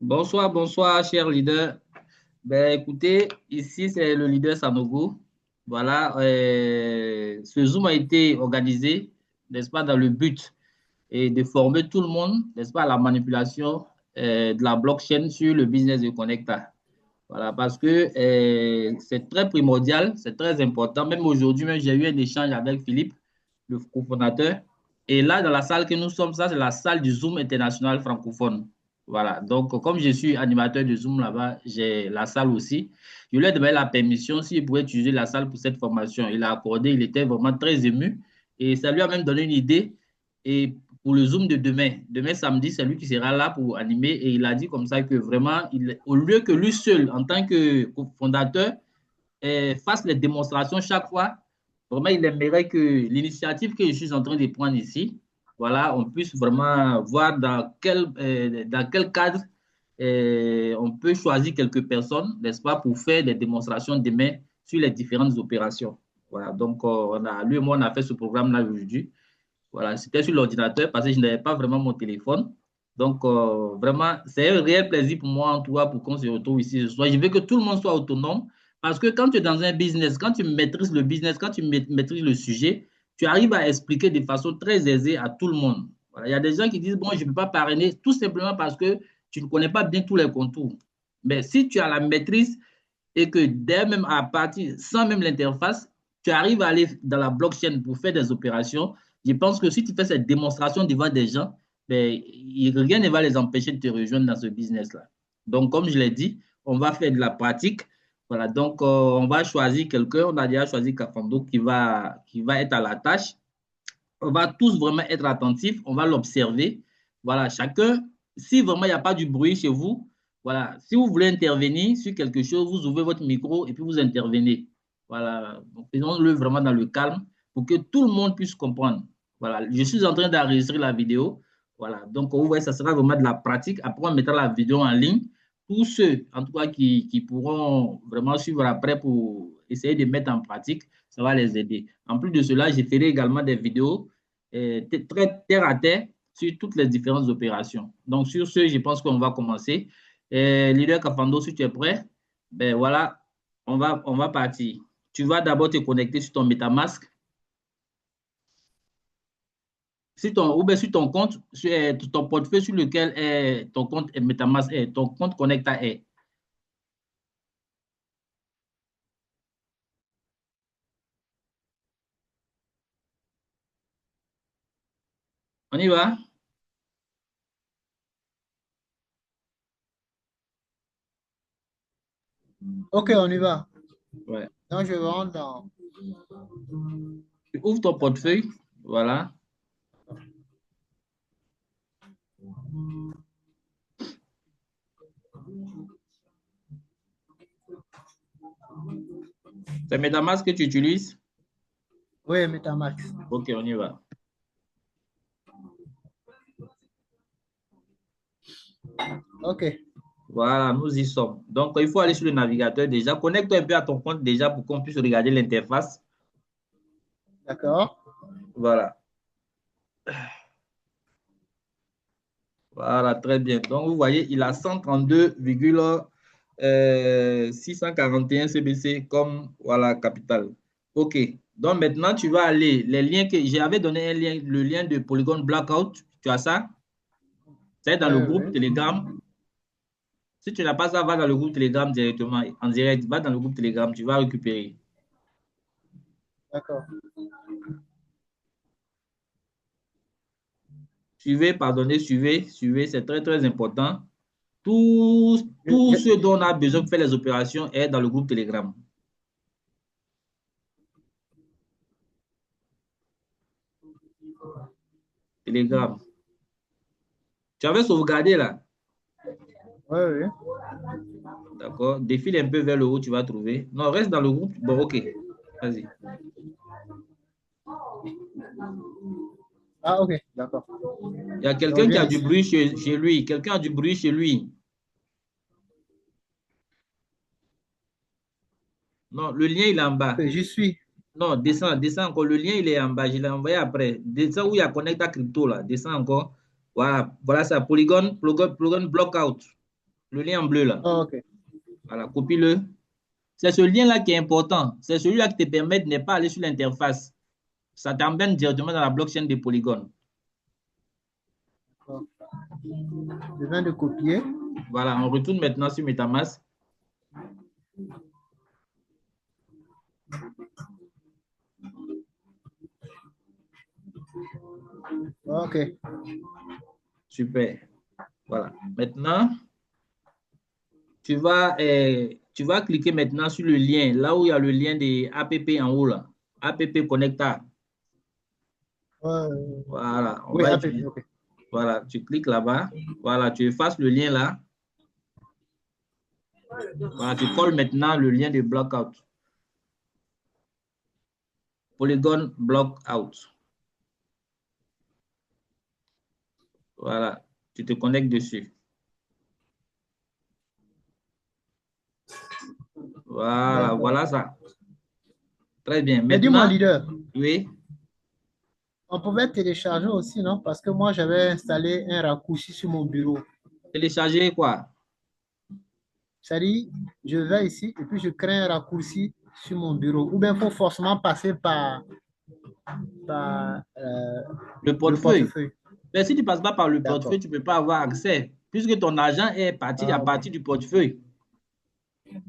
Bonsoir, bonsoir, cher leader. Ben, écoutez, ici, c'est le leader Sanogo. Voilà, ce Zoom a été organisé, n'est-ce pas, dans le but de former tout le monde, n'est-ce pas, à la manipulation de la blockchain sur le business de Connecta. Voilà, parce que c'est très primordial, c'est très important. Même aujourd'hui, même j'ai eu un échange avec Philippe, le cofondateur. Et là, dans la salle que nous sommes, ça, c'est la salle du Zoom international francophone. Voilà, donc comme je suis animateur de Zoom là-bas, j'ai la salle aussi. Je lui ai demandé la permission s'il pouvait utiliser la salle pour cette formation. Il a accordé, il était vraiment très ému. Et ça lui a même donné une idée. Et pour le Zoom de demain, demain samedi, c'est lui qui sera là pour animer. Et il a dit comme ça que vraiment, au lieu que lui seul, en tant que fondateur, fasse les démonstrations chaque fois. Vraiment, il aimerait que l'initiative que je suis en train de prendre ici, voilà, on puisse vraiment voir dans quel cadre on peut choisir quelques personnes, n'est-ce pas, pour faire des démonstrations demain sur les différentes opérations. Voilà, donc lui et moi, on a fait ce programme-là aujourd'hui. Voilà, c'était sur l'ordinateur parce que je n'avais pas vraiment mon téléphone. Donc, vraiment, c'est un réel plaisir pour moi, en tout cas, pour qu'on se retrouve ici ce soir. Je veux que tout le monde soit autonome parce que quand tu es dans un business, quand tu maîtrises le business, quand tu maîtrises le sujet, tu arrives à expliquer de façon très aisée à tout le monde. Voilà. Il y a des gens qui disent, bon, je ne peux pas parrainer tout simplement parce que tu ne connais pas bien tous les contours. Mais si tu as la maîtrise et que dès même à partir, sans même l'interface, tu arrives à aller dans la blockchain pour faire des opérations, je pense que si tu fais cette démonstration devant des gens, ben, rien ne va les empêcher de te rejoindre dans ce business-là. Donc, comme je l'ai dit, on va faire de la pratique. Voilà, donc on va choisir quelqu'un. On a déjà choisi Kafando qui va être à la tâche. On va tous vraiment être attentifs. On va l'observer. Voilà, chacun, si vraiment il n'y a pas du bruit chez vous, voilà, si vous voulez intervenir sur quelque chose, vous ouvrez votre micro et puis vous intervenez. Voilà, donc faisons-le vraiment dans le calme pour que tout le monde puisse comprendre. Voilà, je suis en train d'enregistrer la vidéo. Voilà, donc vous voyez, ça sera vraiment de la pratique. Après, on mettra la vidéo en ligne. Tous ceux, en tout cas, qui pourront vraiment suivre après pour essayer de mettre en pratique, ça va les aider. En plus de cela, je ferai également des vidéos très terre à terre sur toutes les différentes opérations. Donc, sur ce, je pense qu'on va commencer. Leader Kafando, si tu es prêt, ben voilà, on va partir. Tu vas d'abord te connecter sur ton MetaMask. Sur ton, ou bien sur ton compte, sur ton portefeuille sur lequel est ton compte MetaMask est, ton compte Connecta est. On y va? Ok, on y va. Ouais. Donc, je rentre dans. Tu ouvres ton portefeuille. Voilà. C'est MetaMask que tu utilises? Oui, Metamax. Ok, on y va. Ok, Voilà, nous y sommes. Donc, il faut aller sur le navigateur déjà. Connecte-toi un peu à ton compte déjà pour qu'on puisse regarder l'interface. d'accord. Voilà. Voilà, très bien. Donc, vous voyez, il a 132,641 CBC comme voilà, capital. OK. Donc, maintenant, tu vas aller, les liens que j'avais donné un lien, le lien de Polygon Blackout. Tu as ça? C'est dans Oui, le groupe oui, Telegram. Si tu n'as pas ça, va dans le groupe Telegram directement, en direct. Va dans le groupe Telegram, tu vas récupérer. d'accord. Suivez, pardonnez, suivez, suivez, c'est très, très important. Je, Tout je- ce dont on a besoin pour faire les opérations est dans le groupe Telegram. Telegram. Tu avais sauvegardé là. oui, oui. D'accord. Défile un peu vers le haut, tu vas trouver. Non, reste dans le groupe. Bon, OK. Vas-y. Ah, ok, d'accord. Il y a Donc, je quelqu'un qui viens a du ici. bruit chez lui. Quelqu'un a du bruit chez lui. Non, le lien, il est en Ok, bas. j'y suis. Non, descends, descends encore. Le lien, il est en bas. Je l'ai envoyé après. Descends où il y a Connecta Crypto, là. Descends encore. Voilà, voilà ça. Polygon Blockout. Le lien en bleu, là. Ah, ok. Voilà, copie-le. C'est ce lien-là qui est important. C'est celui-là qui te permet de ne pas aller sur l'interface. Ça t'emmène directement dans la blockchain de Polygon. Je viens de copier. Voilà, on retourne maintenant sur MetaMask. Ok. Super. Voilà. Maintenant, tu vas cliquer maintenant sur le lien, là où il y a le lien des APP en haut, là. APP Connecta. Voilà, on Oui, va APP, utiliser. ok. Voilà, tu cliques là-bas. Voilà, tu effaces le lien là. Voilà, tu colles maintenant le lien de Blockout. Polygon Blockout. Voilà, tu te connectes dessus. Voilà, voilà ça. Très bien. Mais dis-moi, Maintenant, leader, oui, on pouvait télécharger aussi, non? Parce que moi, j'avais installé un raccourci sur mon bureau. télécharger quoi? C'est-à-dire, je vais ici et puis je crée un raccourci sur mon bureau. Ou bien il faut forcément passer par Le le portefeuille. portefeuille. Mais si tu ne passes pas par le portefeuille, D'accord. tu ne peux pas avoir accès, puisque ton argent est parti à Ah, ok. partir du portefeuille. Donc, si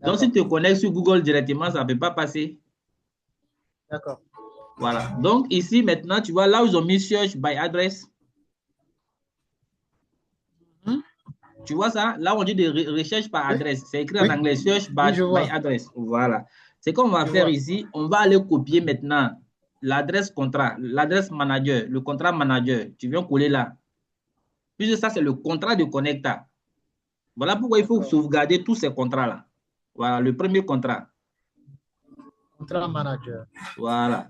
D'accord. tu te connectes sur Google directement, ça ne peut pas passer. D'accord. Voilà. Donc, ici, maintenant, tu vois, là où ils ont mis Search by Address, Hmm? tu vois ça? Là, on dit de recherche par Oui, adresse. C'est écrit en oui, anglais, Search oui, je by vois. Address. Voilà. Ce qu'on va Je faire vois. ici, on va aller copier maintenant l'adresse contrat, l'adresse manager, le contrat manager. Tu viens coller là. Puisque ça, c'est le contrat de Connecta. Voilà pourquoi il faut D'accord. sauvegarder tous ces contrats-là. Voilà, le premier contrat. Contrat manager. Voilà.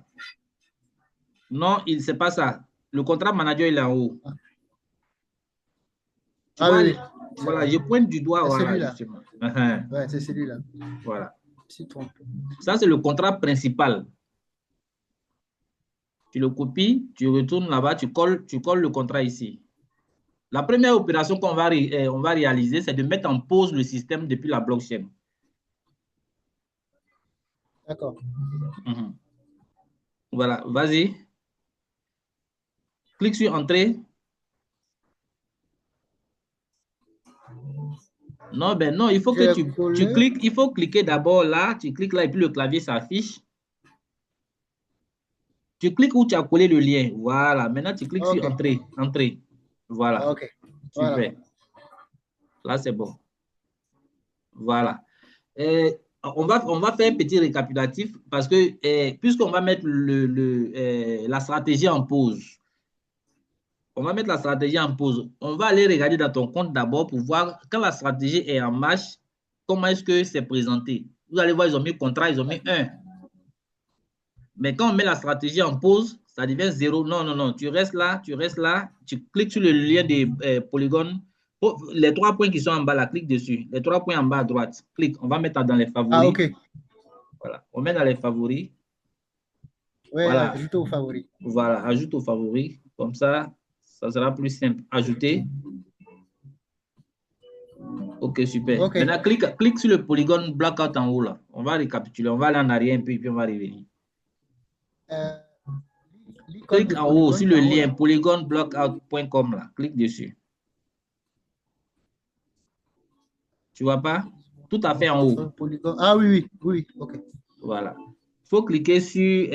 Non, il c'est pas ça. Le contrat manager, il est en haut. Tu Ah vois, oui, oui, c'est voilà, vrai. je pointe du doigt, C'est voilà, celui-là. justement. Ouais, c'est celui-là. Voilà. Si trompé. Ça, c'est le contrat principal. Tu le copies, tu retournes là-bas, tu colles le contrat ici. La première opération on va réaliser, c'est de mettre en pause le système depuis la blockchain. D'accord. Mhm. Voilà, vas-y. Clique sur Entrée. Non, ben non, il faut que J'ai tu collé. cliques, il faut cliquer d'abord là, tu cliques là et puis le clavier s'affiche. Tu cliques où tu as collé le lien. Voilà, maintenant tu cliques sur Ok. Entrée. Entrée. Voilà, Ok. Voilà. super. Là, c'est bon. Voilà. Euh, on va faire un petit récapitulatif parce que puisqu'on va mettre la stratégie en pause, on va mettre la stratégie en pause. On va aller regarder dans ton compte d'abord pour voir quand la stratégie est en marche, comment est-ce que c'est présenté. Vous allez voir, ils ont mis contrat, ils ont mis 1. Mais quand on met la stratégie en pause, ça devient 0. Non, non, non. Tu restes là, tu cliques sur le lien des polygones. Les 3 points qui sont en bas, là, clique dessus. Les 3 points en bas à droite, clique. On va mettre dans les Ah, favoris. ok. Voilà. On met dans les favoris. Oui, Voilà. ajouter au favori. Voilà. Ajoute aux favoris. Comme ça sera plus simple. Ajouter. OK, super. Ok. Maintenant, clique sur le polygone blackout en haut, là. On va récapituler. On va aller en arrière un peu, puis on va revenir. Euh, L'icône Clique de en haut polygone sur qui est le en haut lien là. polygoneblockout.com, là. Clique dessus. Tu vois pas? Tout à fait en haut. Polygone. Ah oui, oui, oui, ok. Voilà. Il faut cliquer sur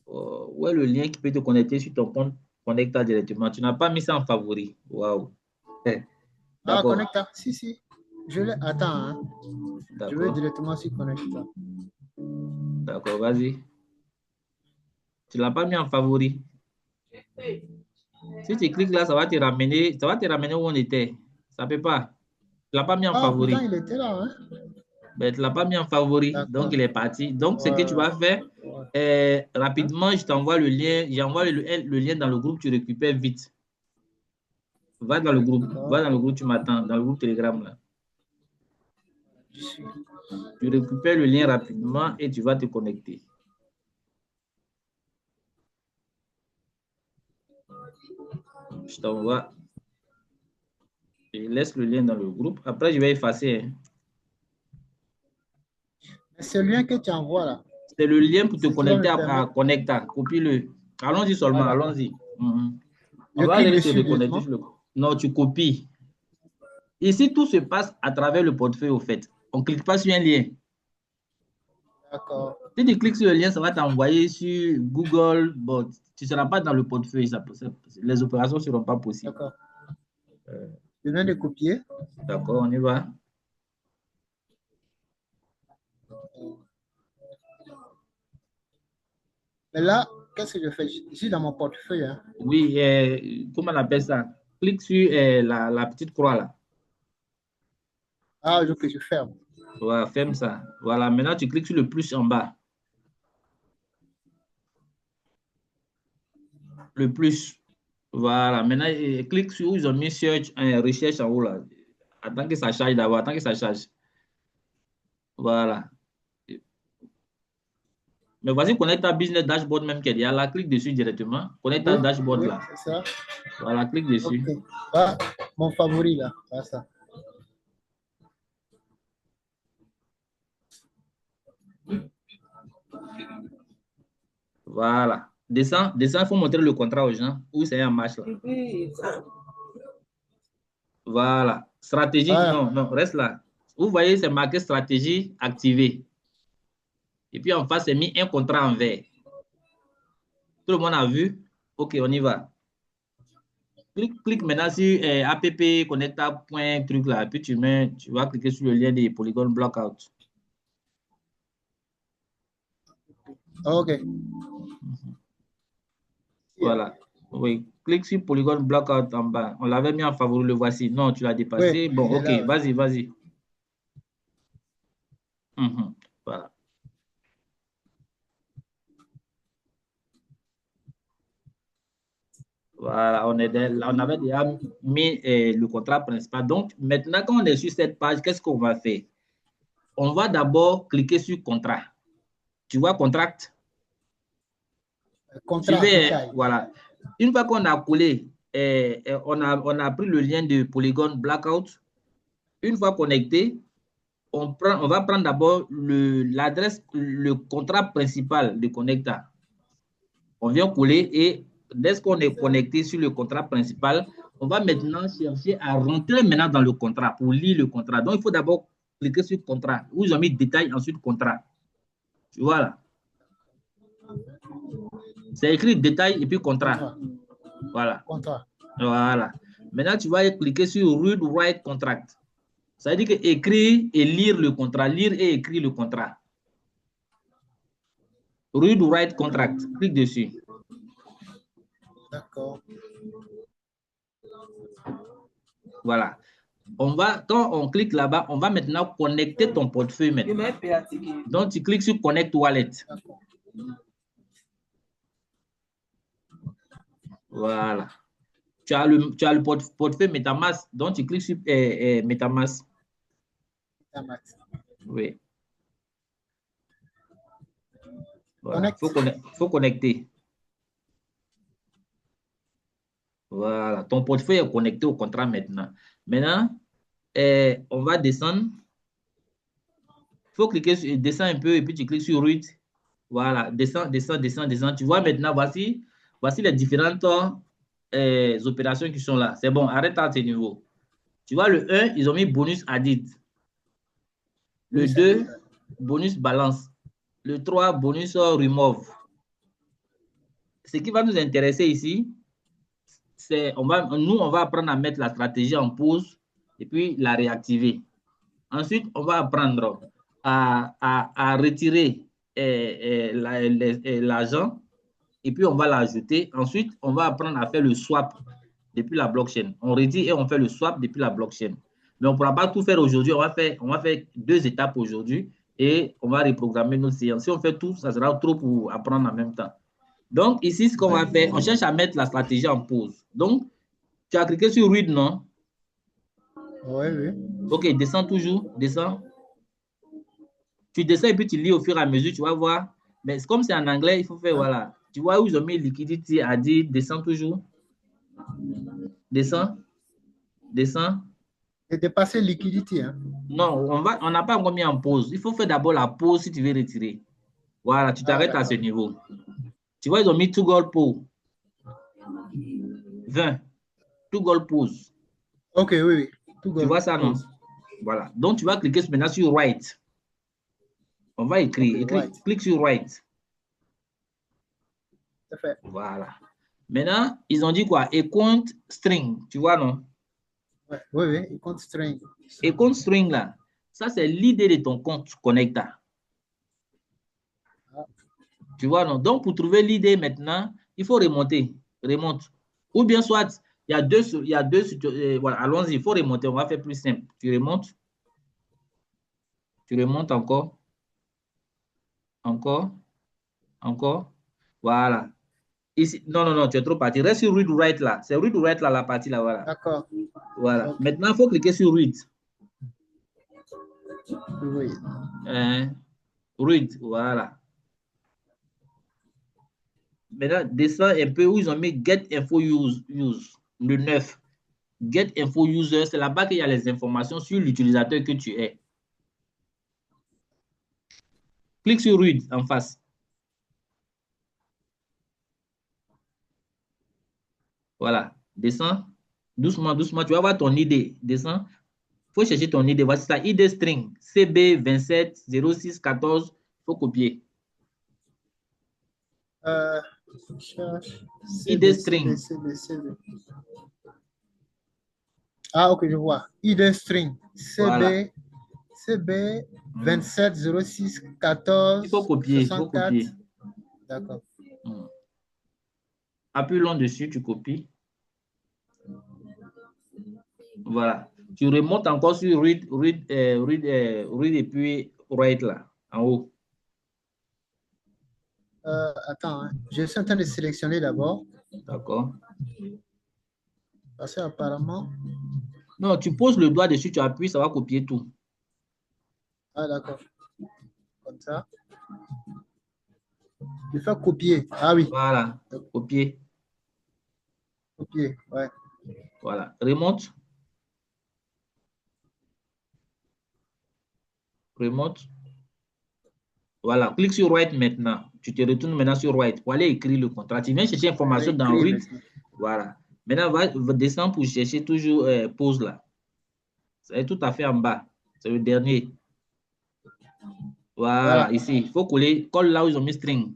où est le lien qui peut te connecter sur ton compte Connecta directement. Tu n'as pas mis ça en favori. Waouh. Ah, D'accord. connecta. Si, si. Je l'ai. Attends, hein. Je vais D'accord. directement sur connecta. D'accord. Vas-y. Tu ne l'as pas mis en favori. Si tu cliques là, ça va te ramener où on était. Ça ne peut pas. Tu ne l'as pas mis en Ah, pourtant, favori. il était là, hein. Ben, tu ne l'as pas mis en favori. Donc, D'accord. il est parti. Donc, ce que tu Ouais, vas faire, ouais. Hein? rapidement, je t'envoie le lien. J'envoie le lien dans le groupe, tu récupères vite. Va dans le groupe. Va D'accord. dans le groupe, tu m'attends. Dans le groupe Telegram, là. Je suis. Tu récupères le lien rapidement et tu vas te connecter. Je t'envoie. Je laisse le lien dans le groupe. Après, je vais effacer. Hein. C'est le lien que tu envoies là. C'est le lien pour te connecter à permettre... Connecta. Copie-le. Allons-y seulement, allons-y. On va aller se reconnecter. Non, tu copies. Ici, tout se passe à travers le portefeuille, au fait. On ne clique pas sur un lien. D'accord. Si tu cliques sur le lien, ça va t'envoyer sur Google. Bon, tu ne seras pas dans le portefeuille. Les opérations ne seront pas possibles. D'accord. Je viens de copier. D'accord, on y va. Mais là, qu'est-ce que je fais? Je suis dans mon portefeuille. Hein. Oui, comment on appelle ça? Clique sur la petite croix là. Ah, ok, je ferme. Voilà, ferme ça. Voilà, maintenant tu cliques sur le plus en bas. Le plus. Voilà, maintenant clique sur où ils ont mis search, recherche en haut là. Attends que ça charge d'abord, attends que ça charge. Voilà. Mais voici Connect à Business Dashboard même qui est là. Clique dessus directement. Connect à Dashboard là. C'est ça. Voilà, clique dessus. Okay. Ah, mon favori là. Ah, ça. Voilà. Descends, il faut montrer le contrat aux gens. Où c'est en marche là. Voilà. Stratégie, non, reste là. Vous voyez, c'est marqué stratégie activée. Et puis en face, c'est mis un contrat en vert. Tout le monde a vu? OK, on y va. Clique maintenant sur app connecta.truc là. Puis tu vas cliquer sur le lien des Polygon Blockout. OK. Voilà. Oui, clique sur Polygon Blockout en bas. On l'avait mis en favori, le voici. Non, tu l'as dépassé. Oui, bon, OK, là, vas-y. Voilà. Voilà, on avait déjà mis le contrat principal. Donc, maintenant, quand on est sur cette page, qu'est-ce qu'on va faire? On va d'abord cliquer sur contrat. Tu vois, contract? Contrat, détail. Voilà. Une fois qu'on a collé, on a pris le lien de Polygon Blackout. Une fois connecté, on va prendre d'abord l'adresse, le contrat principal de Connecta. On vient coller et dès qu'on est connecté sur le contrat principal, on va maintenant chercher à rentrer maintenant dans le contrat pour lire le contrat. Donc, il faut d'abord cliquer sur contrat, où ils ont mis détail, ensuite contrat. Tu vois là. C'est écrit détail et puis contrat. Voilà. Contrat. Voilà. Maintenant, tu vas cliquer sur Read Write Contract. Ça veut dire que écrire et lire le contrat, lire et écrire le contrat. Read Write Contract. Clique dessus. D'accord. Voilà. Quand on clique là-bas, on va maintenant connecter ton portefeuille maintenant. Donc, tu cliques sur Connect Wallet. Voilà. Tu as le portefeuille MetaMask, donc tu cliques sur MetaMask. Oui. Voilà. Faut connecter. Voilà. Ton portefeuille est connecté au contrat maintenant. Maintenant, on va descendre. Il faut cliquer sur descend un peu et puis tu cliques sur Route. Voilà. Descends. Tu vois maintenant, voici les différentes opérations qui sont là. C'est bon, arrête à ce niveau. Tu vois, le 1, ils ont mis bonus added. Le 2, bonus balance. Le 3, bonus remove. Ce qui va nous intéresser ici, c'est on va apprendre à mettre la stratégie en pause et puis la réactiver. Ensuite, on va apprendre à retirer l'argent et puis on va l'ajouter. Ensuite, on va apprendre à faire le swap depuis la blockchain. On retire et on fait le swap depuis la blockchain. Mais on ne pourra pas tout faire aujourd'hui. On va faire 2 étapes aujourd'hui et on va reprogrammer nos séances. Si on fait tout, ça sera trop pour apprendre en même temps. Donc, ici, ce qu'on va faire, on cherche à mettre la stratégie en pause. Donc, tu as cliqué sur Read, non? Oui. OK, descends toujours, descends. Tu descends et puis tu lis au fur et à mesure, tu vas voir. Mais comme c'est en anglais, il faut faire, voilà. Tu vois où ils ont mis liquidity à dire descend toujours. Descend, descend. Et dépasser liquidité. Hein. Non, on n'a pas encore mis en pause. Il faut faire d'abord la pause si tu veux retirer. Voilà, tu Ah, t'arrêtes à ce d'accord. niveau. Tu vois, ils ont mis two goal pour 20. Two goal pause. Ok, oui, oui. Tout Tu go. vois ça, non? Pause. Voilà. Donc, tu vas cliquer maintenant sur right. On va Ok, écrire. right. Clique sur right. C'est fait. Voilà. Maintenant, ils ont dit quoi? Et compte string. Tu vois, non? Ouais. Oui, oui. Il compte string. Et compte string, là, ça, c'est l'idée de ton compte connecta. Ah, Tu vois, non? Donc, pour trouver l'idée maintenant, il faut remonter. Remonte. Ou bien soit, il y a deux voilà, allons-y, il faut remonter. On va faire plus simple. Tu remontes encore, encore, encore. Voilà. Ici, non, non, non, tu es trop parti. Reste sur read write là. C'est read write là, la partie là, voilà. d'accord. Voilà. Ok. Maintenant, il faut cliquer sur read. Oui. Read, voilà. Maintenant, descends un peu où ils ont mis get info use, le 9. Get info user, c'est là-bas qu'il y a les informations sur l'utilisateur que tu es. Clique sur read en face. Voilà. Descends. Doucement, doucement. Tu vas voir ton ID. Descends. Il faut chercher ton ID. Voici ça. ID string. CB270614. Il faut copier. Cherche. ID CB, CB, string. CB, CB. Ah, ok, je vois. ID string. Voilà. CB, CB 27 06 14 Il faut copier. Il faut 64. copier. D'accord. Appuie long dessus, tu copies. Voilà. Tu remontes encore sur read et puis write là, en haut. Attends, hein. Je suis en train de sélectionner d'abord. D'accord. Parce qu'apparemment. Non, tu poses le doigt dessus, tu appuies, ça va copier tout. Ah, d'accord. Comme ça. Je fais copier. Ah oui. Voilà. Copier. Copier. Ouais. Voilà. Remonte. Remonte. Voilà. Clique sur write maintenant. Tu te retournes maintenant sur write pour aller écrire le contrat. Tu viens chercher J'ai information dans écrit read. maintenant. Voilà. Maintenant, va descendre pour chercher toujours pause là. C'est tout à fait en bas. C'est le dernier. Voilà, Voilà. ici. Il faut coller. Colle là où ils ont mis string.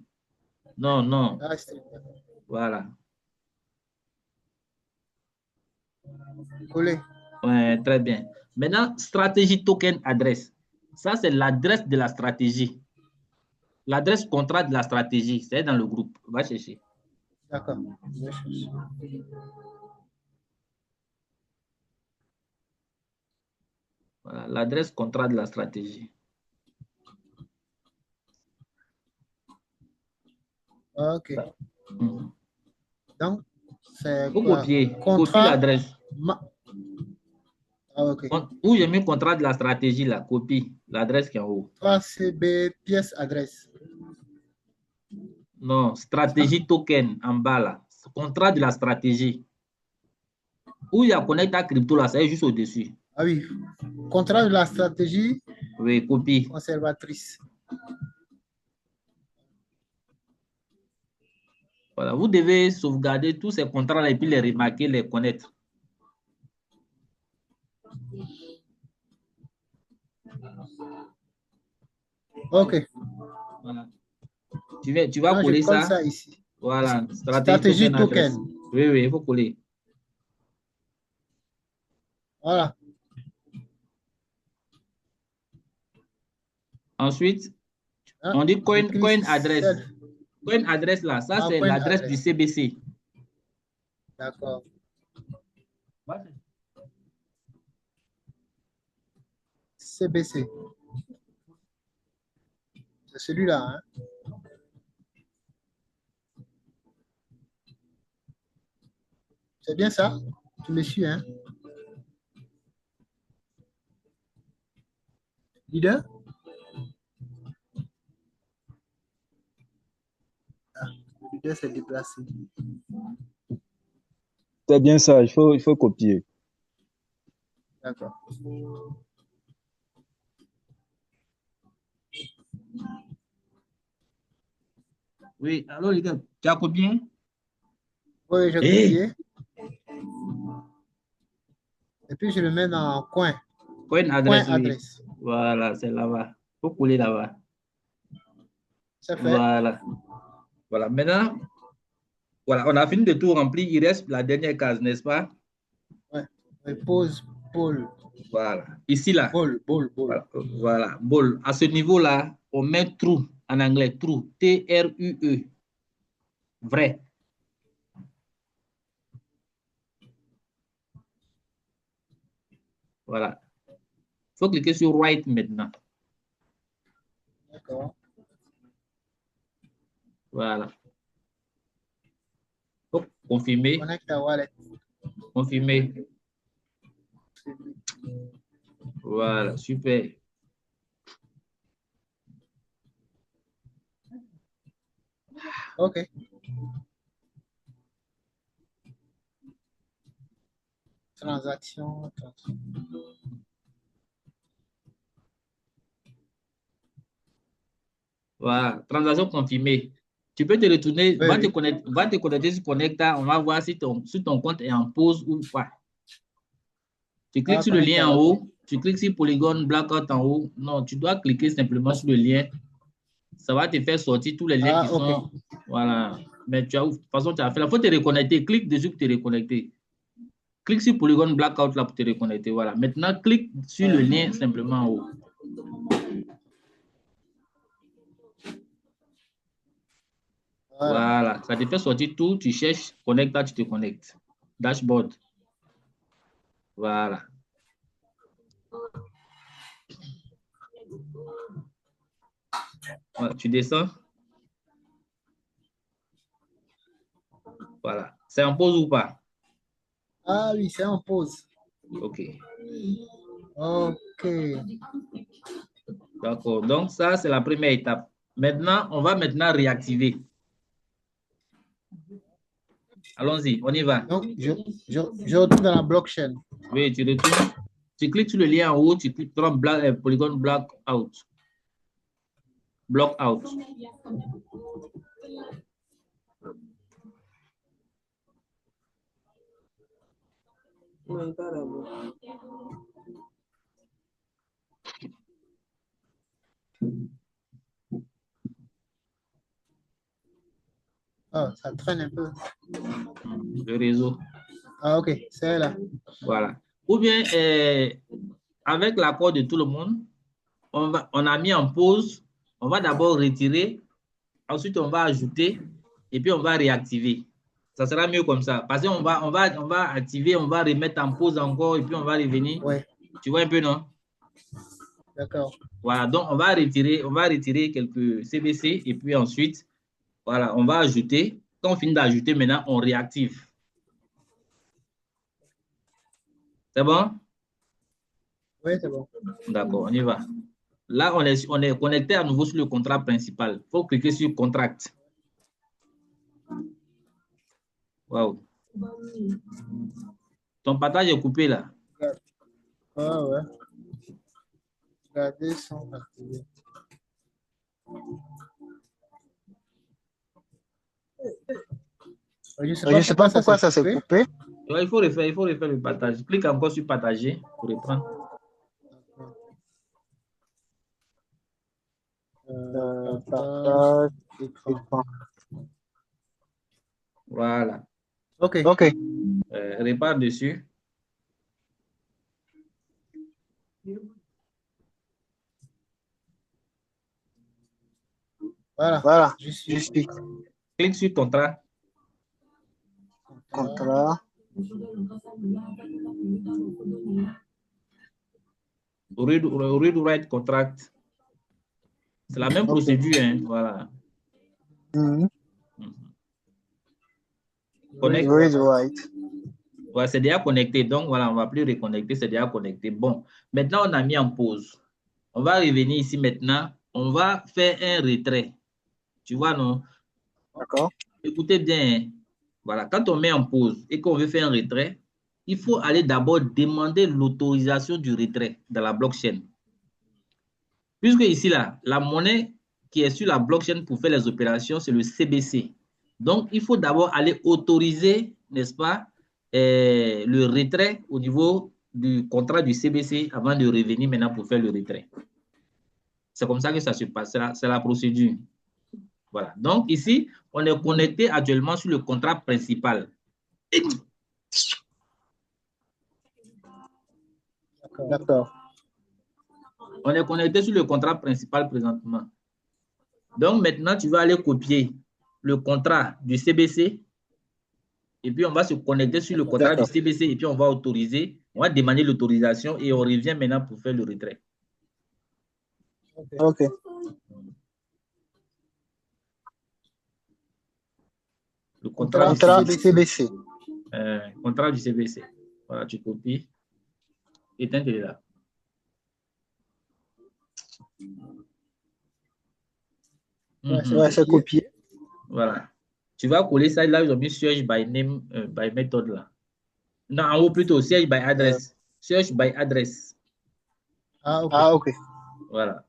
Non, non. Ah, c'est Voilà. collé. Ouais, très bien. Maintenant, stratégie token adresse. Ça, c'est l'adresse de la stratégie. L'adresse contrat de la stratégie, c'est dans le groupe. Va chercher. D'accord. Je cherche. Voilà, l'adresse contrat de la stratégie. Ok. Mhm. Donc, c'est Faut quoi? copier. Copie Contrat. l'adresse. Ah, ok. Où j'ai mis contrat de la stratégie là, copie l'adresse qui est en haut. 3CB, pièce adresse. Non, Ça? stratégie token en bas là. Contrat de la stratégie. Où il y a connect à crypto là, ça est juste au-dessus. Ah oui. Contrat de la stratégie Oui, copie. conservatrice. Voilà, vous devez sauvegarder tous ces contrats là et puis les remarquer, les connaître. Ok. Voilà. Tu vas Maintenant, je coller colle ça. ça ici. Voilà, stratégie Stratégie token token. adresse. Oui, oui, il faut coller. Voilà. Ensuite, Hein? on dit J'écris coin adresse. self. Coin adresse là, ça Ah, c'est coin l'adresse du adresse. CBC. D'accord. CBC. C'est celui-là. Hein? C'est bien ça? Tu me suis, hein? Leader? pièce est déplacée. C'est bien ça, il faut copier. D'accord. Oui, alors les gars, tu as combien? Oui, j'ai Hey, copié. Et puis, je le mets dans coin. quoi une Coin adresse, oui. adresse. Voilà, c'est là-bas. Il faut coller là-bas. C'est fait. Voilà. Voilà. Maintenant, voilà, on a fini de tout remplir. Il reste la dernière case, n'est-ce pas? Ouais. Et pose, Paul. Voilà. Ici, là. Ball. Voilà. Voilà. Ball. À ce niveau-là, on met true en anglais. True. T-R-U-E. Vrai. Voilà. Il faut cliquer sur right maintenant. D'accord. Voilà. Faut confirmer. Connecte à wallet. Confirmer. Voilà. Super. OK. Transaction. Voilà. Transaction confirmée. Tu peux te retourner, Oui, va oui. te connecter sur Connecta. On va voir si ton compte est en pause ou pas. Tu cliques sur le Connecte à lien en wallet. haut. Tu cliques sur Polygon Blackout en haut. Non, tu dois cliquer simplement sur le lien. Ça va te faire sortir tous les liens qui OK. sont. Voilà. Mais tu as, de toute façon, tu as fait. Il faut te reconnecter. Clique dessus pour te reconnecter. Clique sur Polygon Blackout là pour te reconnecter. Voilà. Maintenant, clique sur le lien simplement en haut. Voilà. Ça te fait sortir tout. Tu cherches Connecta, tu te connectes. Dashboard. Voilà. Voilà. Tu descends. Voilà. C'est en pause ou pas? Ah oui, c'est en pause. OK. OK. D'accord. Donc, ça, c'est la première étape. Maintenant, on va maintenant réactiver. Allons-y, on y va. Donc, je retourne dans la blockchain. Oui, tu retournes. Tu cliques sur le lien en haut, tu cliques sur Polygon Blackout. Blockout. Ah, ça traîne un peu. Le réseau. Ah, OK, c'est là. Voilà. Ou bien, avec l'accord de tout le monde, on a mis en pause. On va d'abord retirer. Ensuite, on va ajouter. Et puis, on va réactiver. Ça sera mieux comme ça. Parce qu'on va activer, on va remettre en pause encore. Et puis, on va revenir. Ouais. Tu vois un peu, non? D'accord. Voilà. Donc, on va retirer quelques CBC. Et puis, ensuite, voilà, on va ajouter. Quand on finit d'ajouter, maintenant, on réactive. C'est bon? Oui, c'est bon. D'accord, on y va. Là, on est connecté à nouveau sur le contrat principal. Il faut cliquer sur Contract. Wow. Ton partage est coupé là. Ah ouais. Regardez son activé. Je ne sais pas pourquoi ça s'est coupé. Ouais, il faut refaire le partage. Clique encore sur Partager pour reprendre. Partage, écran. Voilà. OK. Répare dessus. Voilà. Je suis. Clique sur Contrat. Contrat. Read write contract. C'est la même procédure, hein. Voilà. Connect. Read write. Ouais, c'est déjà connecté. Donc, voilà, on ne va plus reconnecter. C'est déjà connecté. Bon, maintenant, on a mis en pause. On va revenir ici maintenant. On va faire un retrait. Tu vois, non? D'accord. Écoutez bien, hein. Voilà, quand on met en pause et qu'on veut faire un retrait, il faut aller d'abord demander l'autorisation du retrait dans la blockchain. Puisque ici, là, la monnaie qui est sur la blockchain pour faire les opérations, c'est le CBC. Donc, il faut d'abord aller autoriser, n'est-ce pas, le retrait au niveau du contrat du CBC avant de revenir maintenant pour faire le retrait. C'est comme ça que ça se passe, c'est la procédure. Voilà. Donc, ici, on est connecté actuellement sur le contrat principal. D'accord. On est connecté sur le contrat principal présentement. Donc, maintenant, tu vas aller copier le contrat du CBC et puis on va se connecter sur le contrat du CBC et puis on va autoriser, on va demander l'autorisation et on revient maintenant pour faire le retrait. OK. Le contrat du CBC. Contrat du CBC. Voilà, tu copies. Éteins-le là. Ouais, c'est copié. Voilà. Tu vas coller ça là, ils ont mis search by name, by method là. Non, en haut plutôt, search by address. Search by address. Ah, OK. Voilà.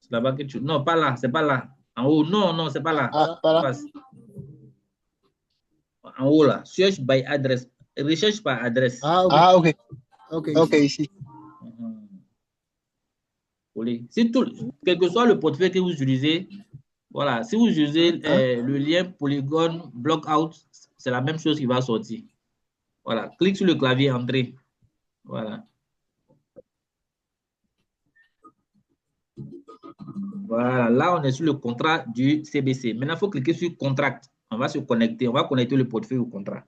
C'est là-bas que tu. Non, pas là, c'est pas là. En haut, non, non, c'est pas là. Ah, pas là. En haut là, search by address. Recherche par adresse. Ah, OK. OK, ici. Si quel que soit le portefeuille que vous utilisez, voilà, si vous utilisez le lien Polygon Blockout, c'est la même chose qui va sortir. Voilà, clique sur le clavier Entrée. Voilà. Voilà, là on est sur le contrat du CBC. Maintenant, il faut cliquer sur Contract. On va se connecter, on va connecter le portefeuille au contrat.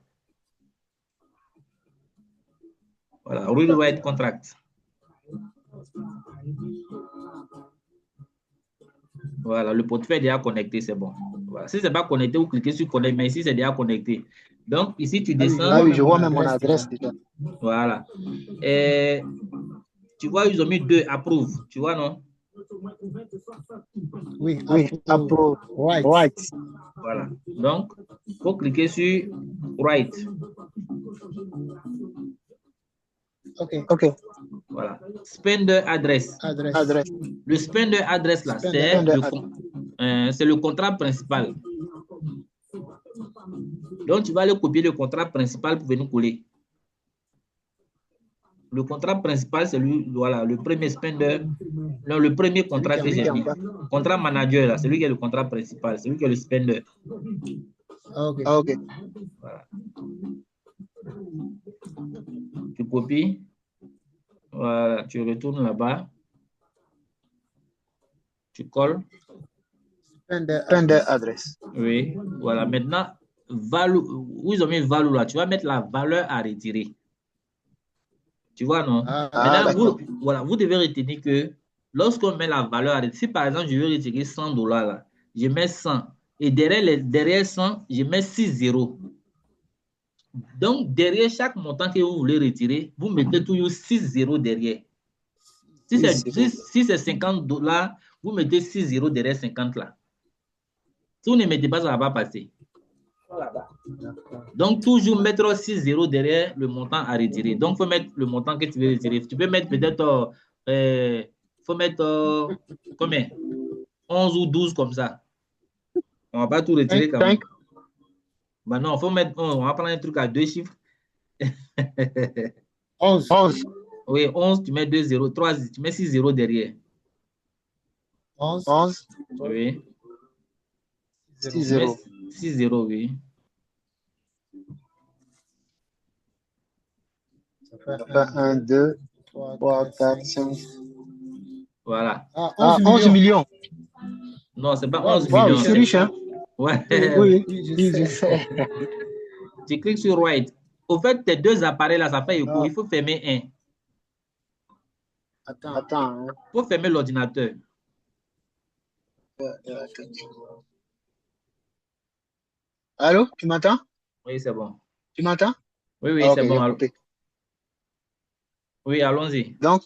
Voilà, Read-Write Contract. Voilà, le portefeuille est déjà connecté, c'est bon. Voilà. Si ce n'est pas connecté, vous cliquez sur Connect, mais ici, c'est déjà connecté. Donc, ici, tu descends. Ah oui, je vois même mon adresse déjà. Voilà. Et tu vois, ils ont mis 2 approve, tu vois, non? Oui, approve. Right. Voilà. Donc, il faut cliquer sur Write. OK. Voilà. Spender address. Le spender address, là, c'est le contrat principal. Donc, tu vas aller copier le contrat principal pour venir coller. Le contrat principal, c'est lui, voilà, le premier spender, non, le premier contrat que j'ai mis. Contrat manager, là, c'est lui qui est le contrat principal, c'est lui qui est le spender. OK. Voilà. Tu copies. Voilà, tu retournes là-bas. Tu colles. Spender address. Oui, voilà. Maintenant, où ils ont mis value là, tu vas mettre la valeur à retirer. Tu vois, non? Maintenant, vous devez retenir que lorsqu'on met la valeur à retirer, si par exemple, je veux retirer $100 là, je mets 100. Et derrière 100, je mets 6 zéros. Donc, derrière chaque montant que vous voulez retirer, vous mettez toujours 6 zéros derrière. Si c'est $50, vous mettez 6 zéros derrière 50 là. Si vous ne mettez pas, ça ne va pas passer. Donc, toujours mettre 6 zéros derrière le montant à retirer. Donc, il faut mettre le montant que tu veux retirer. Tu peux mettre peut-être, faut mettre combien? 11 ou 12 comme ça. On ne va pas tout retirer quand même. Bah non, faut mettre, on va prendre un truc à 2 chiffres. 11. Oui, 11, tu mets 2 zéros. 3, tu mets 6 zéros derrière. 11. Oui. 6 zéros. 6 zéros, oui. Ça fait 1, 2, 3, 4, 5. Voilà. 11 millions. Non, c'est pas 11 millions. C'est riche, hein? Ouais. Oui, je sais. Tu cliques sur Write. Au fait, tes 2 appareils là, ça fait écho. Il faut fermer un. Attends. Il faut fermer l'ordinateur. Allô, tu m'entends? Oui, c'est bon. Tu m'entends? Oui, c'est bon. Oui, allons-y. Donc,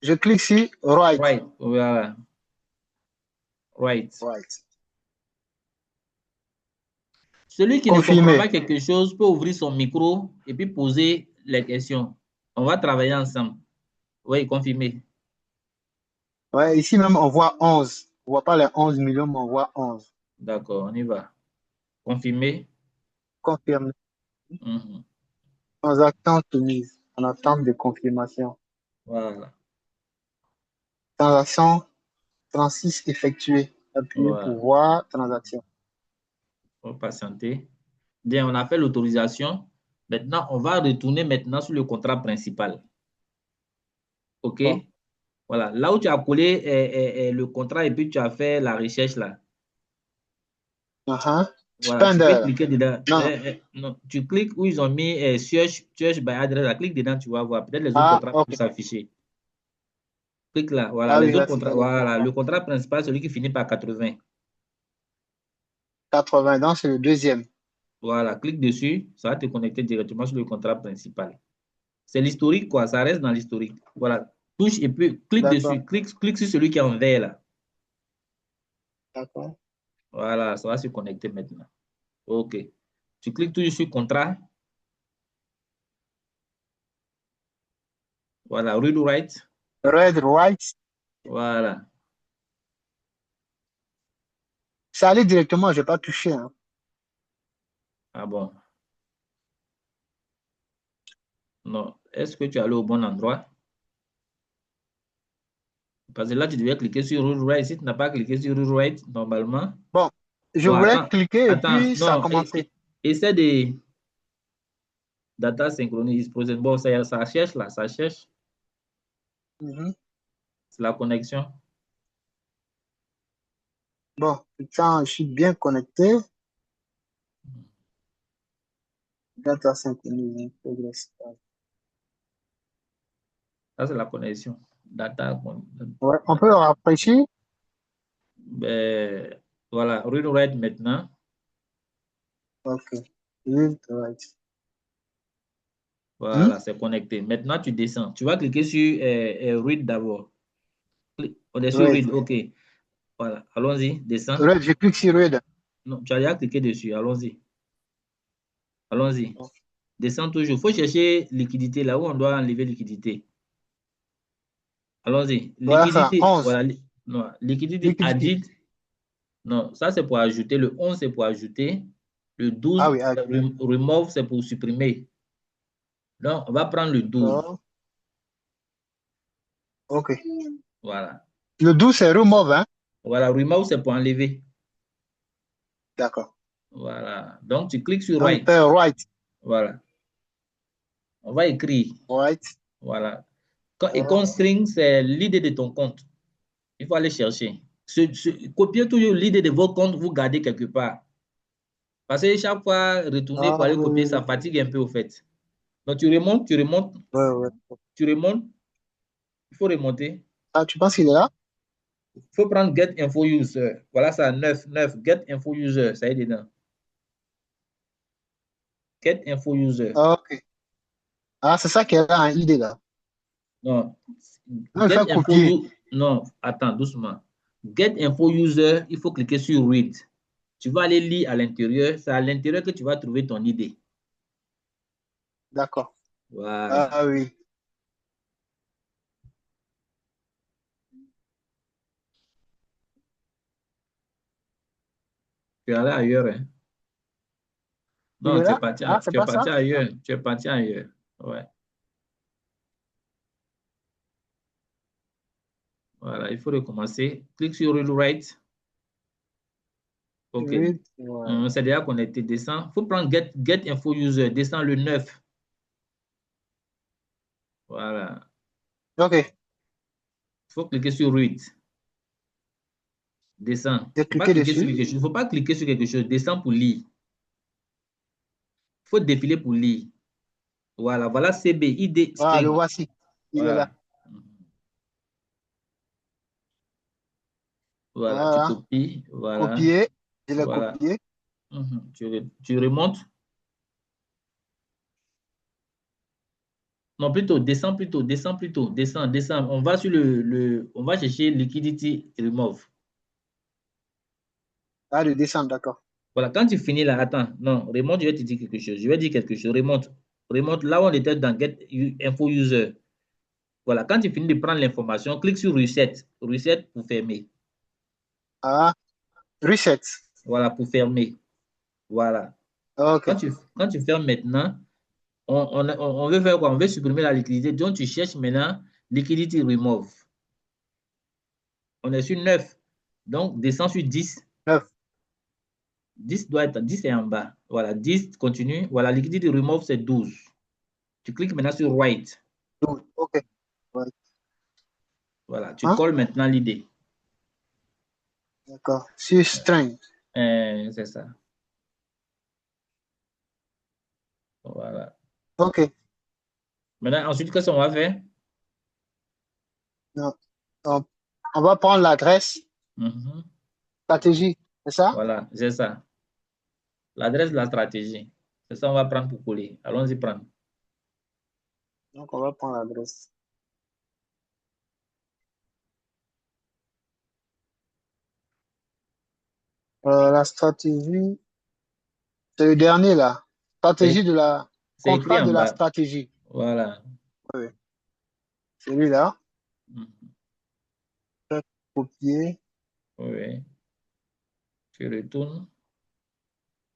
je clique sur Write. Voilà. Write. Celui qui ne comprend Confirmé. pas quelque chose peut ouvrir son micro et puis poser les questions. On va travailler ensemble. Oui, confirmé. Ouais, ici même, on voit 11. On voit pas les 11 millions, mais on voit 11. D'accord, on y va. Confirmé. Confirmé. Mhm. Transaction soumise. En attente de confirmation. Voilà. Transaction 36 effectuée. Appuyez pour Voilà. voir transaction. On va patienter. Bien, on a fait l'autorisation. Maintenant, on va retourner maintenant sur le contrat principal. OK? Bon. Voilà. Là où tu as collé le contrat et puis tu as fait la recherche là. Voilà, tu peux Spender. cliquer dedans. Non. Non, tu cliques où ils ont mis search by address. Là, clique dedans, tu vas voir. Peut-être les autres Ah, contrats vont ok. s'afficher. Clique là. Voilà, Ah les oui, autres là, c'est contrats. allé pour Voilà, voir. le contrat principal, celui qui finit par 80. 80, donc c'est le deuxième. Voilà, clique dessus. Ça va te connecter directement sur le contrat principal. C'est l'historique, quoi. Ça reste dans l'historique. Voilà. Touche et puis clique D'accord. dessus. Clique sur celui qui est en vert là. D'accord. Voilà, ça va se connecter maintenant. OK. Tu cliques toujours sur contrat. Voilà, read write. Red, white. Voilà. C'est allé directement, je n'ai pas touché. Hein. Ah bon. Non. Est-ce que tu es allé au bon endroit? Parce que là, tu devais cliquer sur read write. Si tu n'as pas cliqué sur read write, normalement. Bon, je Bon, voulais attends. cliquer et Attends. puis ça a Non. commencé. Essaie de data synchronise. Bon, ça cherche là. Ça cherche. Mhm. C'est la connexion. Bon, putain, je suis bien connecté. Data synchronisé. Progress. Ça, c'est la connexion. Data. Ouais, on peut le rafraîchir. Ben, voilà. Read write maintenant. Ok. Read, right. Hmm? Voilà, c'est connecté. Maintenant, tu descends. Tu vas cliquer sur Read d'abord. On est sur Read. Read, OK. Voilà, allons-y, descends. Read, je clique sur read. Non, tu as déjà cliqué dessus, allons-y. Allons-y. Descends toujours. Il faut chercher liquidité là où on doit enlever liquidité. Allons-y. Voilà ça, Liquidité. 11. Voilà, non, liquidité Liquidité. added. Non, ça c'est pour ajouter. Le 11 c'est pour ajouter. Le Ah 12, oui, ah, remove, c'est pour supprimer. Donc, on va prendre le 12. d'accord. Ok. Voilà. Le 12, c'est remove, hein? Voilà, remove, c'est pour enlever. D'accord. Voilà. Donc, tu cliques sur Donc, Write. faire right. Voilà. On va écrire. Right. Voilà. Et string, c'est l'idée de ton compte. Il faut aller chercher. Copiez toujours l'idée de vos comptes, vous gardez quelque part. Parce que chaque fois, retourner pour Ah aller oui, copier, oui, ça oui. fatigue un peu au fait. Donc, tu remontes, Ouais, ouais. tu remontes. Il faut remonter. Ah, tu penses qu'il est là? Il faut prendre Get Info User. Voilà ça, 9, 9. Get Info User, ça y est dedans. Get Info User. Ah, ok. Ah, c'est ça qui est là, en idée, là. Non. Non, il Get fait Info copier. User. Non, attends, doucement. Get Info User, il faut cliquer sur Read. Tu vas aller lire à l'intérieur. C'est à l'intérieur que tu vas trouver ton idée. D'accord. Voilà. Ah oui. Tu es allé ailleurs, hein? Il Non, est là? Ah, c'est tu es pas ça? parti ailleurs. Tu es parti ailleurs. Ouais. Voilà, il faut recommencer. Clique sur Read Write. OK. Oui. Ouais. C'est déjà connecté. Descends. Il faut prendre Get Info User. Descends le 9. Voilà. Ok. Il faut cliquer sur Read. Descends. J'ai Il ne faut pas cliqué cliquer sur dessus. quelque chose. Il faut pas cliquer sur quelque chose. Descends pour lire. Il faut défiler pour lire. Voilà. Voilà CB, ID, Ah, le string. voici. Il est là. Voilà. Voilà. Tu Voilà. copies. Voilà. Copier. Je l'ai Voilà. copié. Tu remontes. Non, plutôt, descends plutôt, descends plutôt, descends, descends. On va sur on va chercher liquidity remove. Ah, le descendre, d'accord. Voilà, quand tu finis là, attends, non, remonte, je vais te dire quelque chose. Je vais dire quelque chose. Remonte là où on était dans Get Info User. Voilà, quand tu finis de prendre l'information, clique sur Reset. Reset pour fermer. Ah, reset. Voilà, pour fermer. Voilà. Ok. Quand tu fermes maintenant, on veut faire quoi? On veut supprimer la liquidité. Donc, tu cherches maintenant Liquidity Remove. On est sur 9. Donc, descends sur 10. 9. 10 doit être 10 est en bas. Voilà, 10 continue. Voilà, Liquidity Remove, c'est 12. Tu cliques maintenant sur Write. 12. Ok. Ouais. Voilà, tu Hein? colles maintenant l'idée. D'accord. Sur string. C'est ça. Voilà. Ok. Maintenant, ensuite, qu'est-ce qu'on va faire? Non. On, on va prendre l'adresse Mhm. stratégie. C'est ça? Voilà, c'est ça. L'adresse de la stratégie. C'est ça, on va prendre pour coller. Allons-y prendre. Donc, on va prendre l'adresse. La stratégie, c'est le dernier là. Stratégie de la C'est écrit contrat en de la bas. stratégie. Voilà. Oui. Celui-là. Mhm. Copier. Oui. Tu retournes.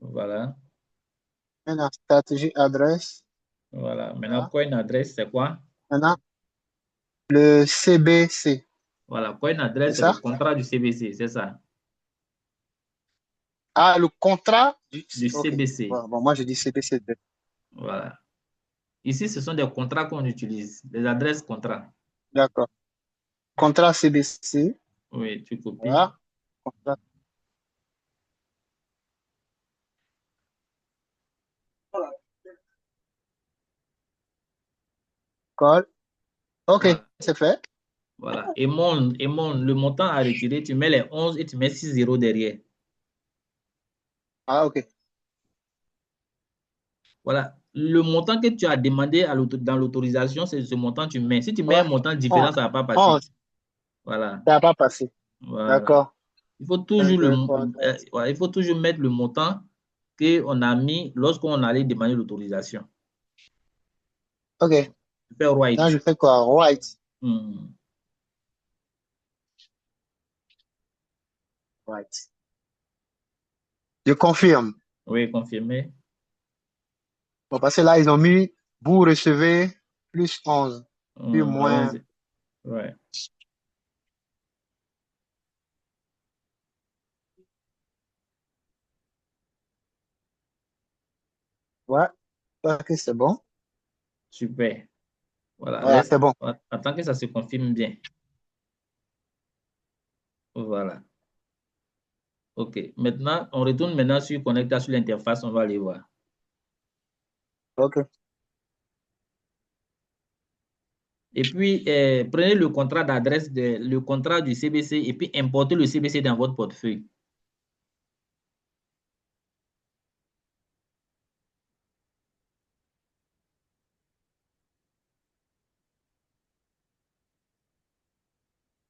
Voilà. Maintenant, stratégie adresse. Voilà. Maintenant, Là. coin adresse, c'est quoi? Maintenant, le CBC. Voilà. Coin C'est adresse, c'est le ça? contrat du CBC. C'est ça. Ah, le contrat du. Du Ok. CBC. Bon, moi, je dis CBC. Voilà. Ici, ce sont des contrats qu'on utilise. Des adresses contrats. D'accord. Contrat CBC. Oui, tu copies. Voilà. Contrat. Call. Ok, Voilà. c'est fait. Voilà. Le montant à retirer, tu mets les 11 et tu mets 6 zéros derrière. Ah, ok. Voilà. Le montant que tu as demandé dans l'autorisation, c'est ce montant que tu mets. Si tu mets un Ouais. montant différent, 11. ça ne va pas passer. 11. Voilà. Ça n'a pas passé. Voilà. D'accord. Il faut toujours, voilà, il faut toujours mettre le montant qu'on a mis lorsqu'on allait demander l'autorisation. Ok. Faire Là, right. je fais quoi? Right. Hmm. Right. Je confirme. Oui, confirmé. Bon, parce que là, ils ont mis, vous recevez plus 11. Puis Hmm, moins. allons-y. Ouais. Ouais. Ok, c'est bon. Super. Voilà. Voilà, c'est bon. Attends que ça se confirme bien. Voilà. OK. Maintenant, on retourne maintenant sur connecter sur l'interface. On va aller voir. Ok. Et puis, prenez le contrat d'adresse, le contrat du CBC et puis importez le CBC dans votre portefeuille.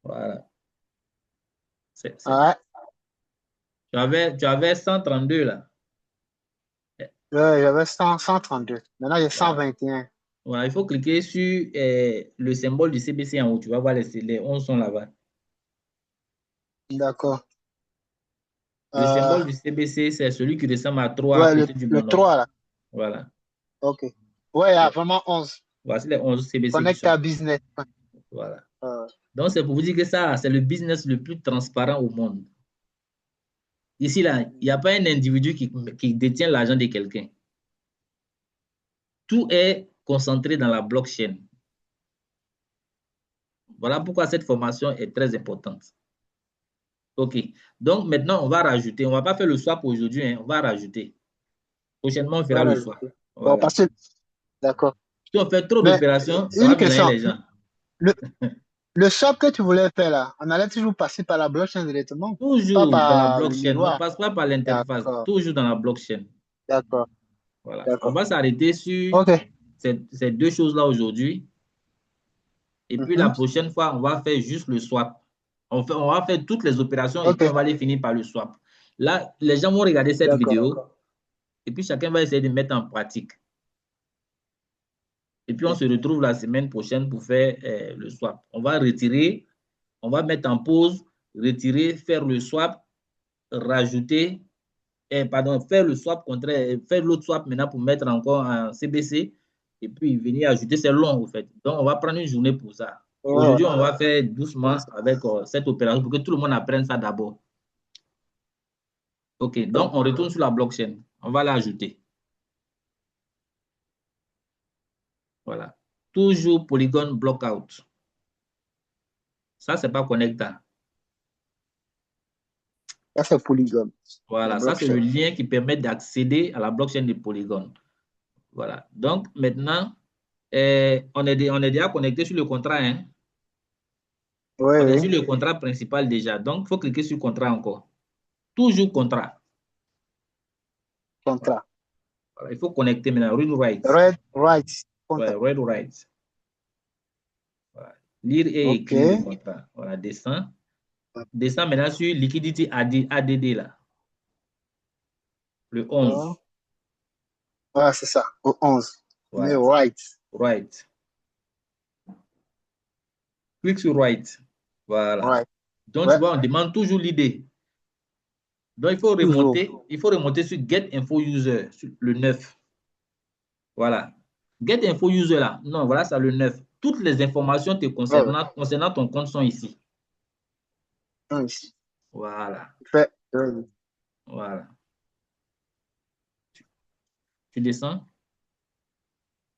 Voilà. Ouais. Tu avais 132 là. J'avais 132. Maintenant, j'ai Voilà. 121. Voilà. Il faut cliquer sur le symbole du CBC en haut. Tu vas voir les 11 sont là-bas. D'accord. Le Euh, symbole du CBC, c'est celui qui ressemble à 3 à ouais, côté du le bonhomme. 3 là. Voilà. Ok. Ouais, il y a vraiment 11. Voici les 11 CBC qui Connect sont à là. business. Voilà. Euh, Donc, c'est pour vous dire que ça, c'est le business le plus transparent au monde. Ici, là, il n'y a pas un individu qui détient l'argent de quelqu'un. Tout est concentré dans la blockchain. Voilà pourquoi cette formation est très importante. OK. Donc, maintenant, on va rajouter. On ne va pas faire le swap aujourd'hui, hein, on va rajouter. Prochainement, on fera le voilà. swap. Bon, Voilà. parce que, d'accord. Si on fait trop Mais d'opérations, ça va une mélanger question. les gens. Le, le swap que tu voulais faire là, on allait toujours passer par la blockchain directement, pas Toujours dans la par le blockchain. On ne miroir. passe pas par l'interface. D'accord. Toujours dans la blockchain. D'accord. Voilà. On D'accord. va s'arrêter sur Ok. ces deux choses-là aujourd'hui. Et puis la Mhm. prochaine fois, on va faire juste le swap. On va faire toutes les opérations et puis Ok. on va les finir par le swap. Là, les gens vont regarder cette D'accord. vidéo et puis chacun va essayer de mettre en pratique. Et puis, on se retrouve la semaine prochaine pour faire le swap. On va retirer, on va mettre en pause, retirer, faire le swap, rajouter, pardon, faire le swap contraire, faire l'autre swap maintenant pour mettre encore un CBC et puis venir ajouter. C'est long, en fait. Donc, on va prendre une journée pour ça. Aujourd'hui, on va faire doucement avec cette opération pour que tout le monde apprenne ça d'abord. OK, donc on retourne sur la blockchain. On va l'ajouter. Voilà. Toujours Polygon Blockout. Ça, c'est pas connectant. Ça, c'est Polygon. Voilà, ça, c'est le lien qui permet d'accéder à la blockchain de Polygon. Voilà. Donc, maintenant, on est déjà connecté sur le contrat. Hein? Oui, On est oui. sur le contrat principal déjà. Donc, il faut cliquer sur contrat encore. Toujours contrat. Contrat. Voilà. Il faut connecter maintenant. Read write. Read write. Ouais, read write. Voilà. Lire et écrire le contrat. Voilà, descend. Descend maintenant sur Liquidity ADD là. Le 11. Voilà, c'est ça. Au 11. Voilà. Mais write. Write. Clique sur write. Voilà. Write. Donc, tu vois, on demande toujours l'idée. Donc, il faut remonter sur Get Info User, sur le 9. Voilà. Get Info User là. Non, voilà, c'est le 9. Toutes les informations te concernant ton compte sont ici. Ici. Voilà. Fait. Voilà. Tu descends.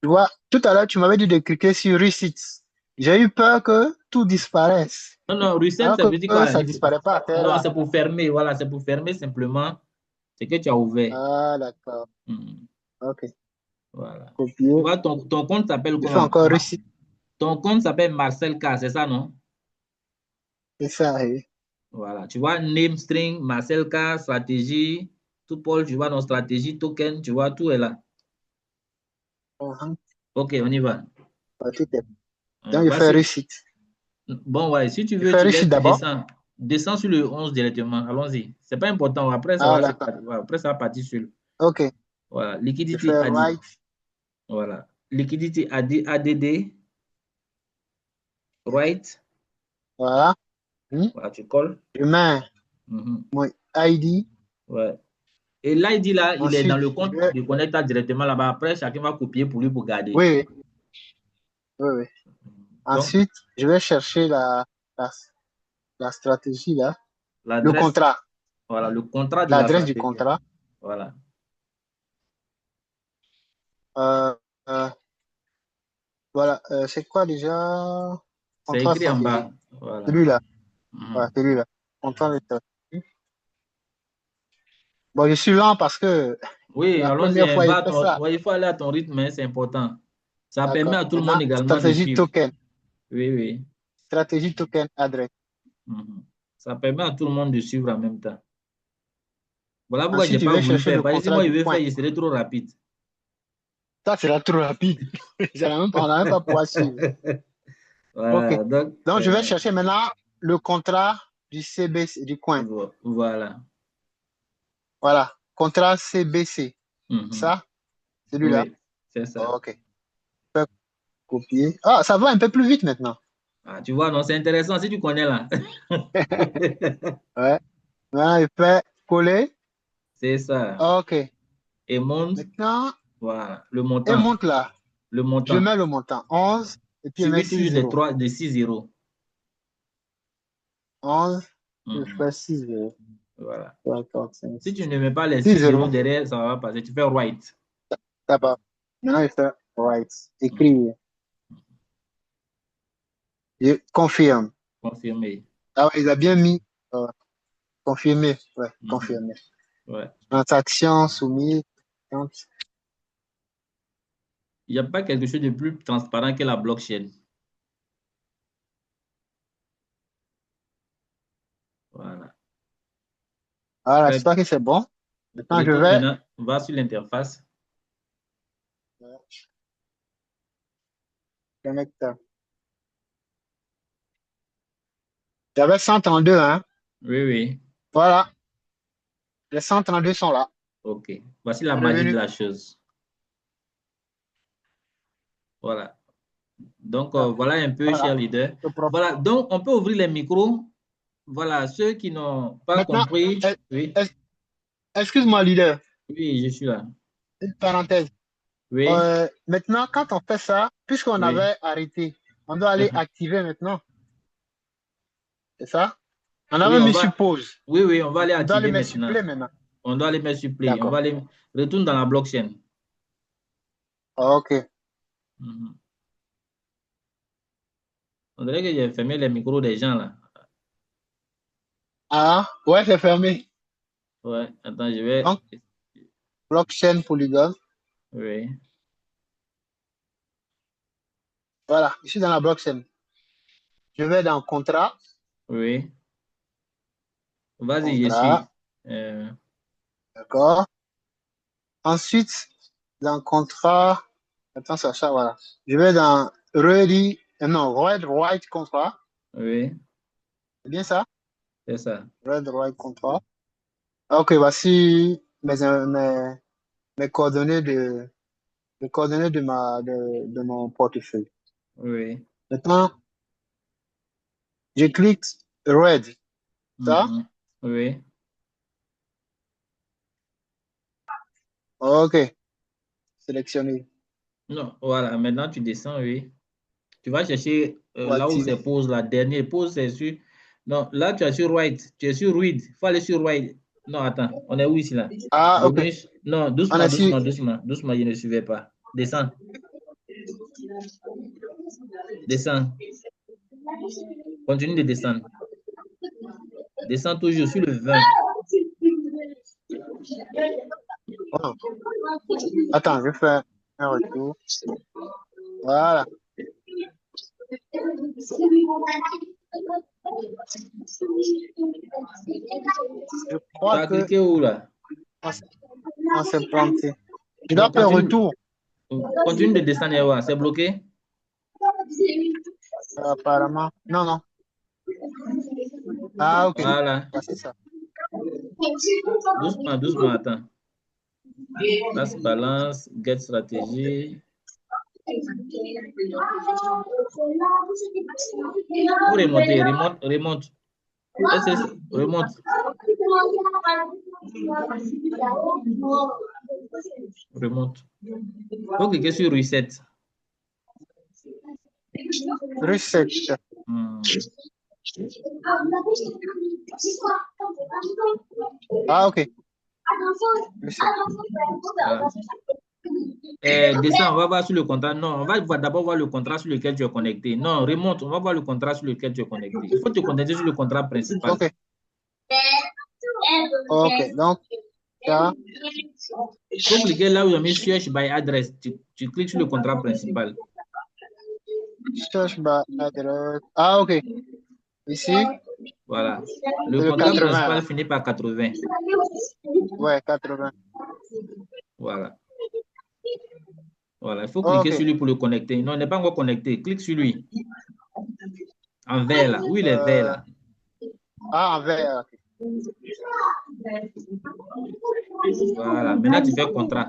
Tu vois, tout à l'heure, tu m'avais dit de cliquer sur Receipts. J'ai eu peur que tout disparaisse. Non, reset, Alors ça veut dire quoi? ça ne disparaît pas à terre. Non, c'est pour fermer. Voilà, c'est pour fermer simplement ce que tu as ouvert. Ah, d'accord. OK. Voilà. Copier. Tu vois, ton compte s'appelle comment? Je fais encore Receipt. Ton compte s'appelle Marcel K, c'est ça, non? C'est ça, oui. Voilà. Tu vois, name string, Marcel K, stratégie, tout Paul, tu vois, nos stratégies, token, tu vois, tout est là. OK, on y va. Tout est. Donc, je fais Receipt. Bon, ouais, si tu veux, descends sur le 11 directement. Allons-y. C'est pas important. Après, ça va partir sur le. OK. Voilà. Liquidity AD. Voilà. Liquidity ADD. Right. Voilà. Voilà, tu colles. Je mets mon ID. Ouais. Et l'ID là, il est dans le compte de connecteur directement là-bas. Après, chacun va copier pour lui pour garder. Oui. Ensuite, je vais chercher la stratégie là. Le contrat. Voilà, le contrat de l'adresse du contrat. Voilà. Voilà. C'est quoi déjà? C'est écrit en bas. Voilà. Celui-là. Voilà, celui-là. Contrat de stratégie. Bon, je suis lent parce que oui, la allons-y. première fois, il fait ça. Il faut aller à ton rythme, hein, c'est important. Ça permet à tout le monde également stratégie de suivre. Token. Oui. Stratégie token adresse. Ça permet à tout le monde de suivre en même temps. Voilà pourquoi je Ensuite, n'ai pas voulu faire. Parce que si moi je veux faire, il serait trop rapide. Ça sera trop rapide. On n'a même pas pouvoir suivre. Voilà, okay. Donc, je vais chercher maintenant le contrat du CBC, du coin. Voilà. Voilà. Contrat CBC. Ça, celui-là. Oui, c'est ça. OK. Je vais copier. Ah, ça va un peu plus vite maintenant. Ah, tu vois, non, c'est intéressant si tu connais là. Ouais. Maintenant, je fais coller. C'est ça. OK. Et monte. Maintenant, voilà, le montant. et monte là. Le montant. Je mets le montant. 11. Et puis, je mets 6 0. Des 6 0. 11. Je fais 6 0. Voilà. 3, 4, 5, si tu ne mets pas les 6 0 derrière, ça va passer. Tu fais write. Ça va. Maintenant, je fais write. Écrire. Je confirme. Confirmer. Ah ouais, il a bien mis confirmer. Ouais, confirmer. Ouais. Transaction soumise. Il n'y a pas quelque chose de plus transparent que la blockchain. Voilà. Voilà, j'espère que c'est bon. Maintenant, je vais. Maintenant, on va sur l'interface. J'avais 132, hein? Oui. Voilà. Les 132 sont là. OK. Voici la C'est magie de revenu. la chose. Voilà. Donc, Ah, voilà un peu, cher voilà. leader. C'est propre. Voilà. Donc, on peut ouvrir les micros. Voilà. Ceux qui n'ont pas Maintenant, compris. es- Oui. es- excuse-moi, leader, Oui, je suis là. une parenthèse. Oui. Maintenant, quand on fait ça, puisqu'on Oui. avait arrêté, on doit aller Mhm. activer maintenant. C'est ça? On Oui, avait on mis sur va. pause. Oui, oui, on va aller On doit aller activer mettre sur maintenant. play maintenant. On doit les mettre sur play. On va D'accord. aller. Retourne dans la blockchain. OK. Mhm. On dirait que j'ai fermé les micros des gens là. Ah, ouais, c'est fermé. Ouais. Attends, je vais. Donc, blockchain Polygon. Oui. Voilà, je suis dans la blockchain. Je vais dans contrat. Oui. Vas-y, je Contrat. suis. Euh, D'accord. Ensuite, dans contrat. Attends, ça, voilà. Je vais dans ready. Non, red, white contrat. oui, C'est bien ça? c'est ça. Red, white contrat. OK, voici mes coordonnées de mon portefeuille. Oui. Maintenant, je clique red. Ça? Mhm. Oui. OK. Sélectionné. Non, voilà. Maintenant, tu descends, oui. Tu vas chercher Ou là où c'est activer. pause, la dernière pause, c'est sur. Non, là, tu es sur right. Tu es sur read. Il faut aller sur right. Non, attends. On est où ici là? Ah, OK. Bonus. Non, On doucement, est sur. doucement, doucement. Doucement, je ne suivais pas. Descends. Descends. Continue de descendre. Descends toujours sur le 20. Oh. Attends, je fais un retour. Voilà. Je Tu crois as que cliqué où là? on s- on s'est planté. Je Non, dois faire continue. retour. Continue de descendre et voir. C'est bloqué? Apparemment. Non, non. Ah, OK. Voilà. Ah, c'est ça. Doucement, doucement, attends. Passe balance, get stratégie. Pour remonter, remonte, remonte. Remonte, remonte. Faut cliquer sur reset. Reset. Hmm. Ah, OK. Reset. Voilà. Descends, on va voir sur le contrat. Non, on va d'abord voir le contrat sur lequel tu es connecté. Non, remonte, on va voir le contrat sur lequel tu es connecté. Il faut te connecter sur le contrat principal. OK. OK. Donc, ça. Il faut cliquer là où il y a mis search by address. Tu cliques sur le contrat principal. Search by address. Ah, OK. Ici, Voilà. Le c'est le contrat 80 principal là. finit par 80. Ouais, 80. Voilà. Voilà. Il faut cliquer sur OK. lui pour le connecter. Non, il n'est pas encore connecté. Clique sur lui. En vert là. Oui, il est vert là. Ah, en vert. OK. Voilà. Maintenant, tu fais contrat.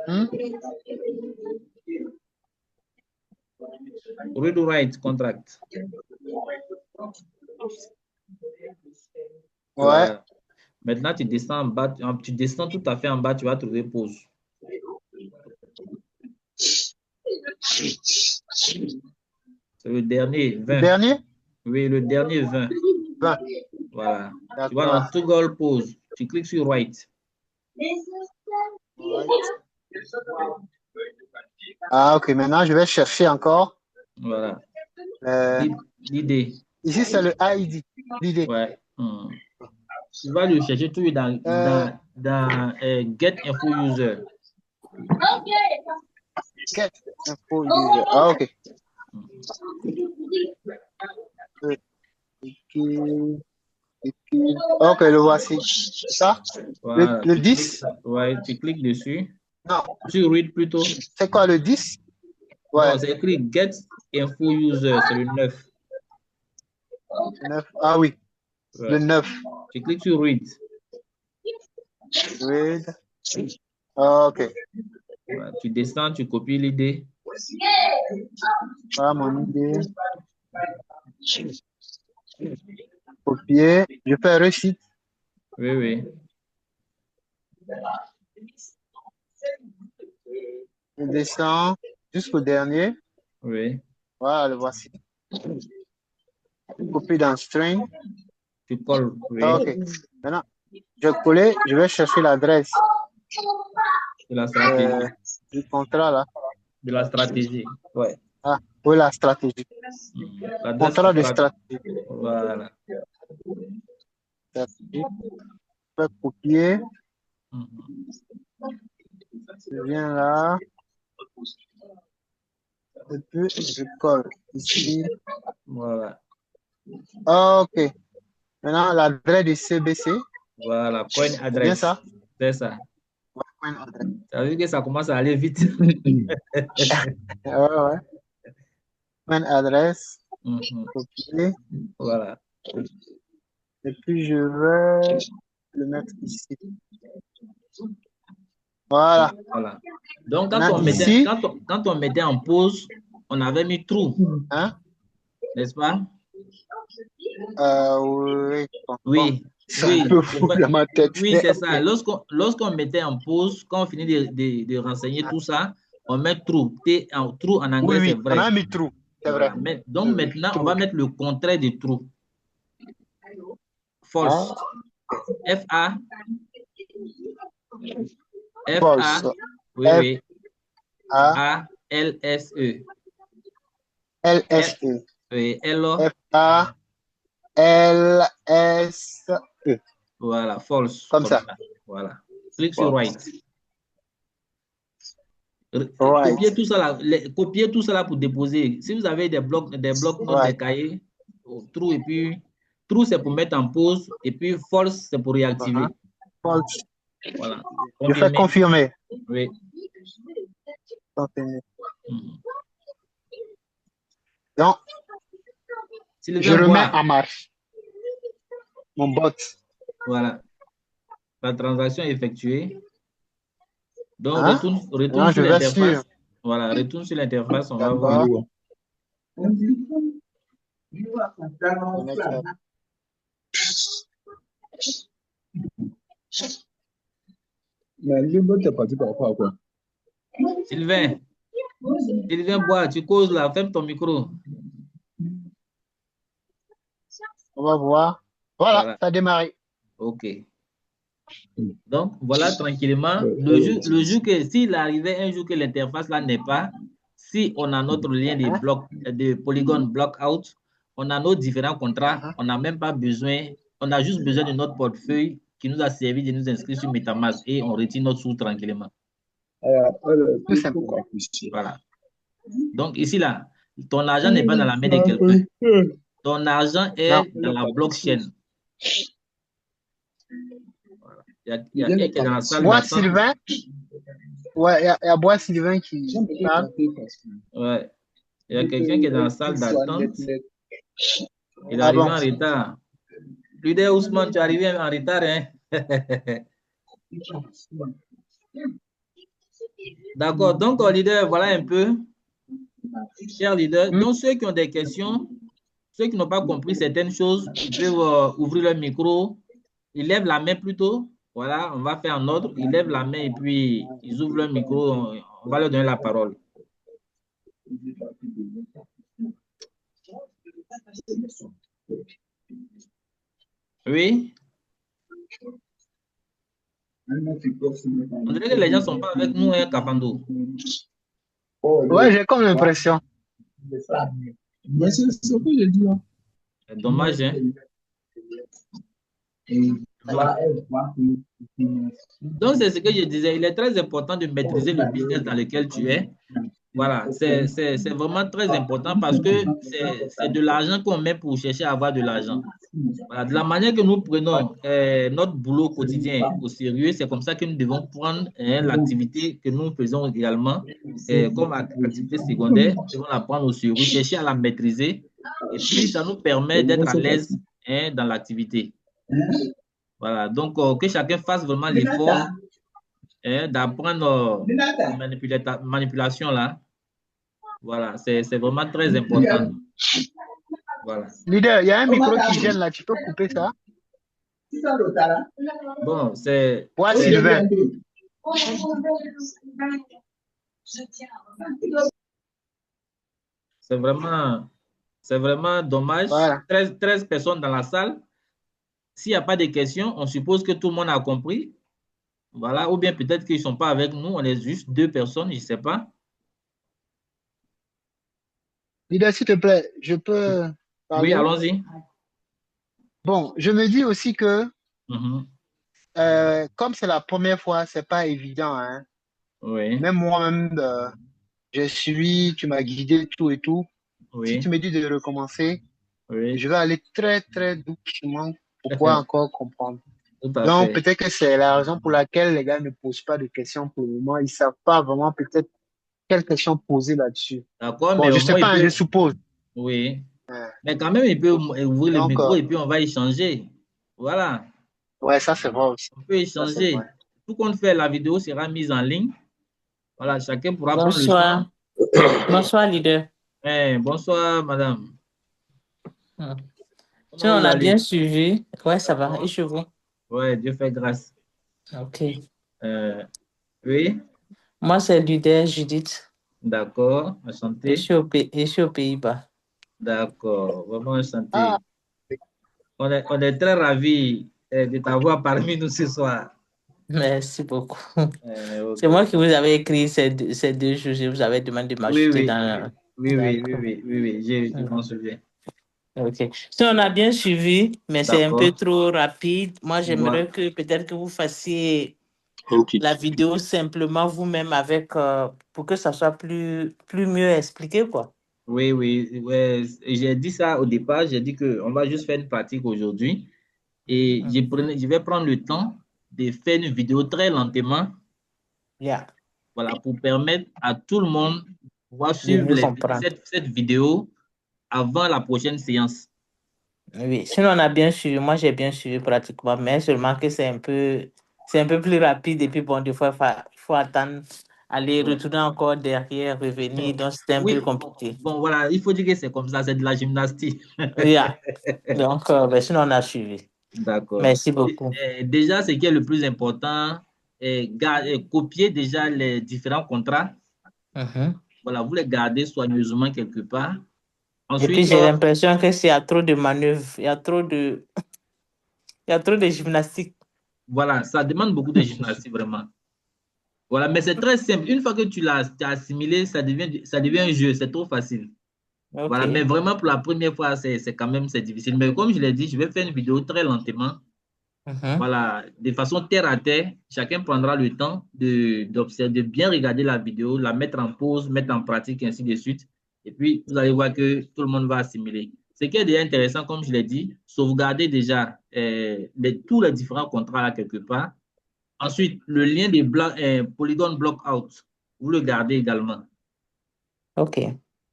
Hmm? Read write contract. Ouais. Voilà. Maintenant, tu descends en bas. Tu descends tout à fait en bas. Tu vas trouver pause. C'est le dernier, Le 20. dernier? Oui, le dernier 20. 20. Voilà. Tu vas D'accord. dans toggle pause. Tu cliques sur write. Ouais. Ah, OK. Maintenant, je vais chercher encore. Voilà. Euh, L'idée. ici, c'est le ID. L'idée. Ouais. Tu vas le chercher tout dans Get Info User. Get info user. Ah, OK. OK, le voici. C'est ça? Voilà. Le Tu 10? cliques, ouais, tu cliques dessus. Non. Sur Read plutôt. C'est quoi le 10? Ouais. Non, c'est écrit Get Info User. C'est le 9. 9. Ah oui, le 9. Tu cliques sur Read. Read. Ok. Voilà, tu descends, tu copies l'idée. Voilà mon idée. Copier. Je fais réussite. Oui, oui. Je descends jusqu'au dernier. Oui. Voilà, le voici. Copie dans string. Tu colles. Oui. Ah, ok. Maintenant, je vais coller. Je vais chercher l'adresse De la stratégie. du contrat là. De la stratégie. Ouais. Ah, oui, la stratégie. L'adresse Contrat de contrat. stratégie. Voilà. Je vais copier. Je viens là. Et puis, je colle ici. Voilà. Ok. Maintenant, l'adresse du CBC. Voilà. Coin C'est bien adresse. ça? C'est ça. Coin adresse. Ça veut dire que ça commence à aller vite. Ouais. Coin adresse. Copier. Voilà. Et puis, je vais le mettre ici. Voilà. Voilà. Donc, Maintenant, ici, quand on mettait en pause, on avait mis true. hein? N'est-ce pas? Oui. Oui. C'est un peu fou dans ma tête. Oui, c'est ça. Lorsqu'on mettait en pause, quand on finit de renseigner tout ça, on met true. True en anglais, c'est vrai. On a mis true. C'est vrai. Donc, maintenant, on va mettre le contraire de true. False. F-A. False. Oui. A-L-S-E. L-S-E. Oui, L-O. F-A-L-S-E. Voilà, false. Comme ça. Voilà. Clique sur right. Right. Copiez tout ça là pour déposer. Si vous avez des blocs, notes, des cahiers, true et puis true c'est pour mettre en pause et puis false c'est pour réactiver. False. Voilà. Je fais confirmer. Oui. Confirmer. Donc, je remets en marche mon bot. Voilà. La transaction est effectuée. Donc, retourne sur l'interface. Voilà, retourne sur l'interface, on va voir. Sylvain, bois, tu causes là, ferme ton micro. On va voir. Voilà. Ça a démarré. Ok. Donc, voilà tranquillement. Le jour que, s'il arrivait un jour que l'interface là n'est pas, si on a notre lien de Polygon Blockout, on a nos différents contrats, on n'a même pas besoin, on a juste besoin de notre portefeuille qui nous a servi de nous inscrire sur MetaMask et on retire notre sous tranquillement. Voilà. Donc, ici là, ton argent n'est pas dans la main de quelqu'un. Ton argent est dans la blockchain. Il y a quelqu'un qui est dans la salle d'attente. Sylvain. Ouais, il y a Bois Sylvain qui parle. Ouais. Il y a quelqu'un qui est dans la salle d'attente. Il est arrivé en retard. Leader Ousmane, tu es arrivé en retard, hein? D'accord. Donc, leader, voilà un peu. Cher leader, donc ceux qui ont des questions, ceux qui n'ont pas compris certaines choses, ils peuvent ouvrir leur micro. Ils lèvent la main plutôt. Voilà, on va faire en ordre. Ils lèvent la main et puis ils ouvrent leur micro. On va leur donner la parole. Oui. On dirait que les gens ne sont pas avec nous, hein, Kafando. Ouais, j'ai comme l'impression. Mais c'est ce que je dis. C'est dommage, hein. Donc, c'est ce que je disais. Il est très important de maîtriser le business dans lequel tu es. Voilà, c'est vraiment très important parce que c'est de l'argent qu'on met pour chercher à avoir de l'argent. Voilà, de la manière que nous prenons notre boulot quotidien au sérieux, c'est comme ça que nous devons prendre l'activité que nous faisons également comme activité secondaire. Nous devons la prendre au sérieux, chercher à la maîtriser Et puis, ça nous permet d'être à l'aise dans l'activité. Voilà, donc que chacun fasse vraiment l'effort d'apprendre manipulation là. Voilà, c'est vraiment très important. Voilà. Leader, il y a un micro qui gêne là, tu peux couper ça? Bon, c'est Ouais, Sylvain. c'est vraiment dommage. Voilà. 13 personnes dans la salle. S'il n'y a pas de questions, on suppose que tout le monde a compris. Voilà, ou bien peut-être qu'ils ne sont pas avec nous, on est juste 2 personnes, je ne sais pas. Leader, s'il te plaît, je peux Oui, parler? allons-y. Bon, je me dis aussi que Mhm. comme c'est la première fois, c'est pas évident, hein. Oui, Même moi-même, je suis, tu m'as guidé, tout et tout. Si tu oui, me dis de recommencer, oui, je vais aller très, très doucement pour pouvoir encore comprendre. tout à Donc, fait. peut-être que c'est la raison pour laquelle les gars ne posent pas de questions pour le moment. Ils savent pas vraiment peut-être quelles questions poser là-dessus. D'accord, Bon, mais je au sais moins il pas, hein, je peut, suppose. oui, Euh, mais quand même il peut ouvrir le Donc, micro et puis on va échanger. Voilà, ouais, ça c'est vrai aussi. on peut Ça c'est vrai. échanger. Tout compte fait, la vidéo sera mise en ligne. Voilà, chacun pourra prendre le temps. Bonsoir. Bonsoir, leader. Bonsoir, madame. Hmm. Comment Sinon, on vous a bien allez? suivi. Ouais, ça va. Et D'accord. chez vous? Ouais, Dieu fait grâce. OK. Euh, oui, Moi, c'est leader Judith. d'accord, Je enchanté. suis je suis aux Pays-Bas. D'accord, vraiment Ah, enchanté. On est très ravis de t'avoir parmi nous ce soir. Merci beaucoup. Ok. C'est moi qui vous avais écrit ces deux jours. Je vous avais demandé de Oui, m'ajouter oui, dans. oui, oui, oui, D'accord. oui, oui, oui, je m'en souviens. OK. Si on a bien suivi, mais c'est un peu D'accord. trop rapide. Moi, Voilà. j'aimerais que peut-être que vous fassiez la vidéo simplement vous-même avec pour que ça soit plus mieux expliqué, quoi. Oui, oui, ouais, j'ai dit ça au départ, j'ai dit qu'on va juste faire une pratique aujourd'hui et Hmm. je vais prendre le temps de faire une vidéo très lentement, Yeah. voilà, pour permettre à tout le monde de pouvoir De suivre mieux comprendre. cette vidéo avant la prochaine séance. Oui, sinon on a bien suivi. Moi, j'ai bien suivi pratiquement, mais seulement que c'est un peu plus rapide. Et puis, bon, des fois, il faut attendre, aller Ouais. retourner encore derrière, revenir. Donc, c'était un peu Oui, compliqué. bon, voilà, il faut dire que c'est comme ça, c'est de la gymnastique. Yeah. Donc, ben, sinon, on a suivi. D'accord. Merci beaucoup. Déjà, ce qui est le plus important, copier déjà les différents contrats. Mhm. Voilà, vous les gardez soigneusement quelque part. Et puis, Ensuite, j'ai l'impression que s'il y a trop de manœuvres, il y a trop de gymnastique. voilà, ça demande beaucoup de gymnastique, vraiment. Voilà, mais c'est très simple. Une fois que t'as assimilé, ça devient un jeu, c'est trop facile. Voilà, mais OK. vraiment pour la première fois, c'est quand même c'est difficile. Mais comme je l'ai dit, je vais faire une vidéo très lentement. Mhm. Voilà, de façon terre à terre, chacun prendra le temps d'observer, de bien regarder la vidéo, la mettre en pause, mettre en pratique, ainsi de suite. Et puis, vous allez voir que tout le monde va assimiler. Ce qui est déjà intéressant, comme je l'ai dit, sauvegarder déjà tous les différents contrats là quelque part. Ensuite, le lien des Polygon Blockout, vous le gardez également. OK.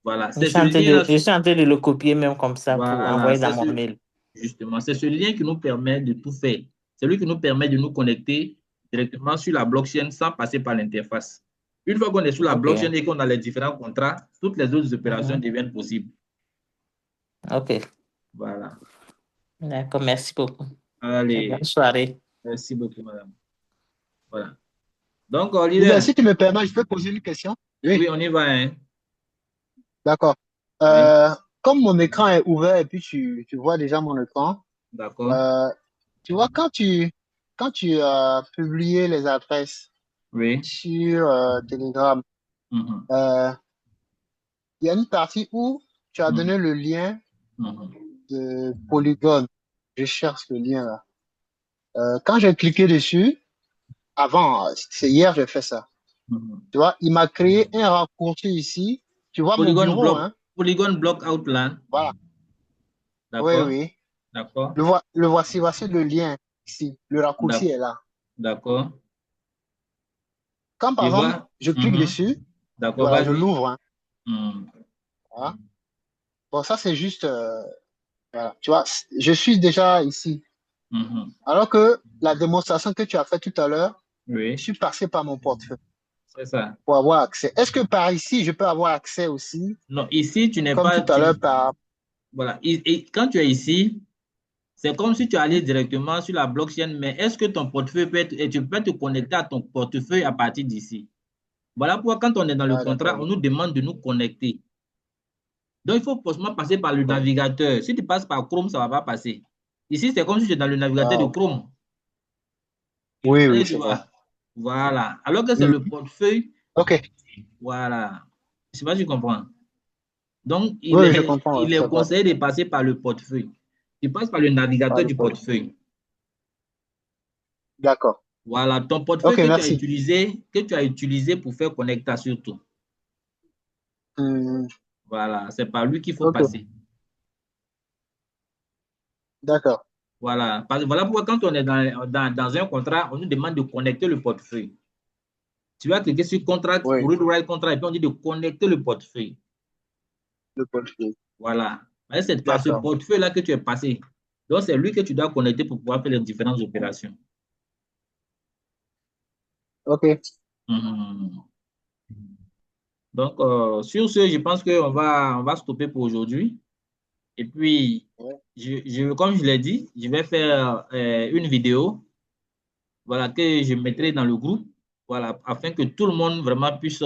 Voilà, c'est ce lien-là. Je suis en train de le copier même comme ça pour Voilà, envoyer dans mon mail. justement, c'est ce lien qui nous permet de tout faire. C'est lui qui nous permet de nous connecter directement sur la blockchain sans passer par l'interface. Une fois qu'on est sur la blockchain OK. et qu'on a les différents contrats, toutes les autres opérations Mhm. deviennent possibles. OK. Voilà. D'accord. Merci beaucoup. Et bonne Allez, soirée. merci beaucoup, madame. Voilà. Donc, Leader, leader, si tu me permets, je peux poser une question? Oui, oui, on y va, hein. d'accord. Oui, Euh, Comme mon écran est ouvert et puis tu vois déjà mon écran, d'accord. euh, tu vois, quand tu as publié les adresses Oui. sur Telegram, Mhm. euh, il y a une partie où tu as Mhm. donné le lien Mhm. de Polygon. Je cherche le lien là. Quand j'ai cliqué dessus, avant, c'est hier, j'ai fait ça. Mhm. Tu vois, il m'a créé un raccourci ici. Tu vois mon Polygon bureau, block, hein? Polygon block outline. Voilà. Oui, D'accord. oui. D'accord. Le voici, voici le lien ici. Le raccourci D'ac- est là. D'accord. Quand par Je exemple, vois. je clique Mhm. dessus, D'accord, voilà, je vas-y. l'ouvre, hein. Mhm. Voilà. Bon, ça, c'est juste, voilà, tu vois, je suis déjà ici. Mhm. Alors que la démonstration que tu as faite tout à l'heure, je Oui, suis passé par mon portefeuille c'est ça. pour avoir accès. Est-ce que par ici, je peux avoir accès aussi, Non, ici, tu n'es comme pas. tout à l'heure, par... Voilà. Et quand tu es ici, c'est comme si tu allais directement sur la blockchain, mais est-ce que ton portefeuille peut être, et tu peux te connecter à ton portefeuille à partir d'ici? Voilà pourquoi quand on est dans le Ah, contrat, d'accord. on nous demande de nous connecter. Donc, il faut forcément passer par le D'accord. navigateur. Si tu passes par Chrome, ça ne va pas passer. Ici, c'est comme si tu es dans le navigateur Ah, de ok. Chrome. Oui, oui, Allez, tu c'est vrai. vois. Voilà. Alors que c'est Hmm. le portefeuille, Ok. voilà. Je ne sais pas si tu comprends. Donc, Oui, oui, je comprends, ouais, il c'est est vrai. conseillé de passer par le portefeuille. Tu passes par le Par navigateur le du portefeuille. portefeuille. D'accord. Voilà, ton Ok, portefeuille merci. que tu as utilisé pour faire connecter surtout. Hmm. Voilà, c'est par lui qu'il faut Ok, passer. d'accord. Voilà, voilà pourquoi quand on est dans un contrat, on nous demande de connecter le portefeuille. Tu vas cliquer sur contrat, Oui, read write contrat, et puis on dit de connecter le portefeuille. le portefeuille. Voilà. C'est par ce D'accord. portefeuille-là que tu es passé. Donc, c'est lui que tu dois connecter pour pouvoir faire les différentes opérations. Ok. Mhm. Donc, sur ce, je pense on va stopper pour aujourd'hui. Et puis, Ouais. comme je l'ai dit, je vais faire une vidéo, voilà, que je mettrai dans le groupe, voilà, afin que tout le monde vraiment puisse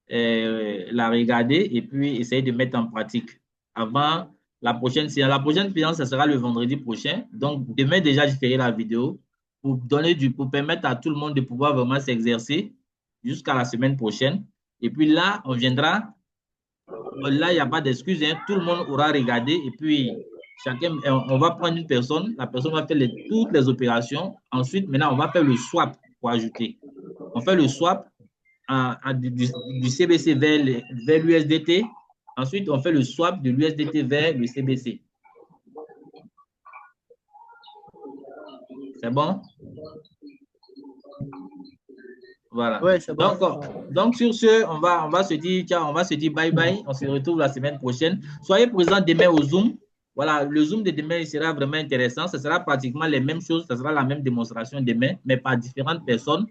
la regarder et puis essayer de mettre en pratique avant la prochaine séance. La prochaine séance, ce sera le vendredi prochain. Donc, demain déjà, je ferai la vidéo pour permettre à tout le monde de pouvoir vraiment s'exercer jusqu'à la semaine prochaine. Et puis là, on viendra. Là, il n'y a pas d'excuse, hein. Tout le monde aura regardé et puis on va prendre une personne. La personne va faire toutes les opérations. Ensuite, maintenant, on va faire le swap pour ajouter. On fait le swap du CBC vers l'USDT. Ensuite, on fait le swap de l'USDT vers le CBC. C'est bon? Voilà. Ouais, c'est bon. Donc, sur ce, on va se dire, ciao, on va se dire bye bye. On se retrouve la semaine prochaine. Soyez présents demain au Zoom. Voilà, le Zoom de demain sera vraiment intéressant. Ce sera pratiquement les mêmes choses. Ce sera la même démonstration demain, mais par différentes personnes.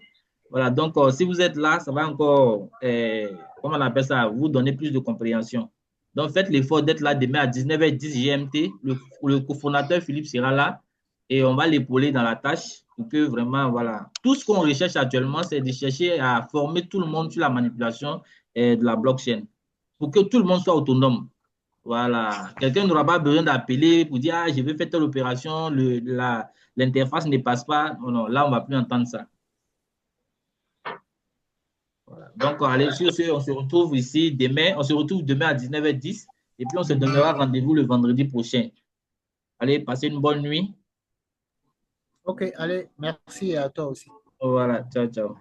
Voilà, donc si vous êtes là, ça va encore, comment on appelle ça, vous donner plus de compréhension. Donc faites l'effort d'être là demain à 19h10 GMT. Le cofondateur Philippe sera là et on va l'épauler dans la tâche pour que vraiment, voilà, tout ce qu'on recherche actuellement, c'est de chercher à former tout le monde sur la manipulation de la blockchain pour que tout le monde soit autonome. Voilà, quelqu'un n'aura pas besoin d'appeler pour dire, ah, je vais faire telle opération, l'interface ne passe pas. Non, non, là, on ne va plus entendre ça. Voilà. Donc, allez, sur ce, on se retrouve ici demain. On se retrouve demain à 19h10 et puis on se donnera rendez-vous le vendredi prochain. Allez, passez une bonne nuit. Ok, allez, merci à toi aussi. Voilà, ciao, ciao.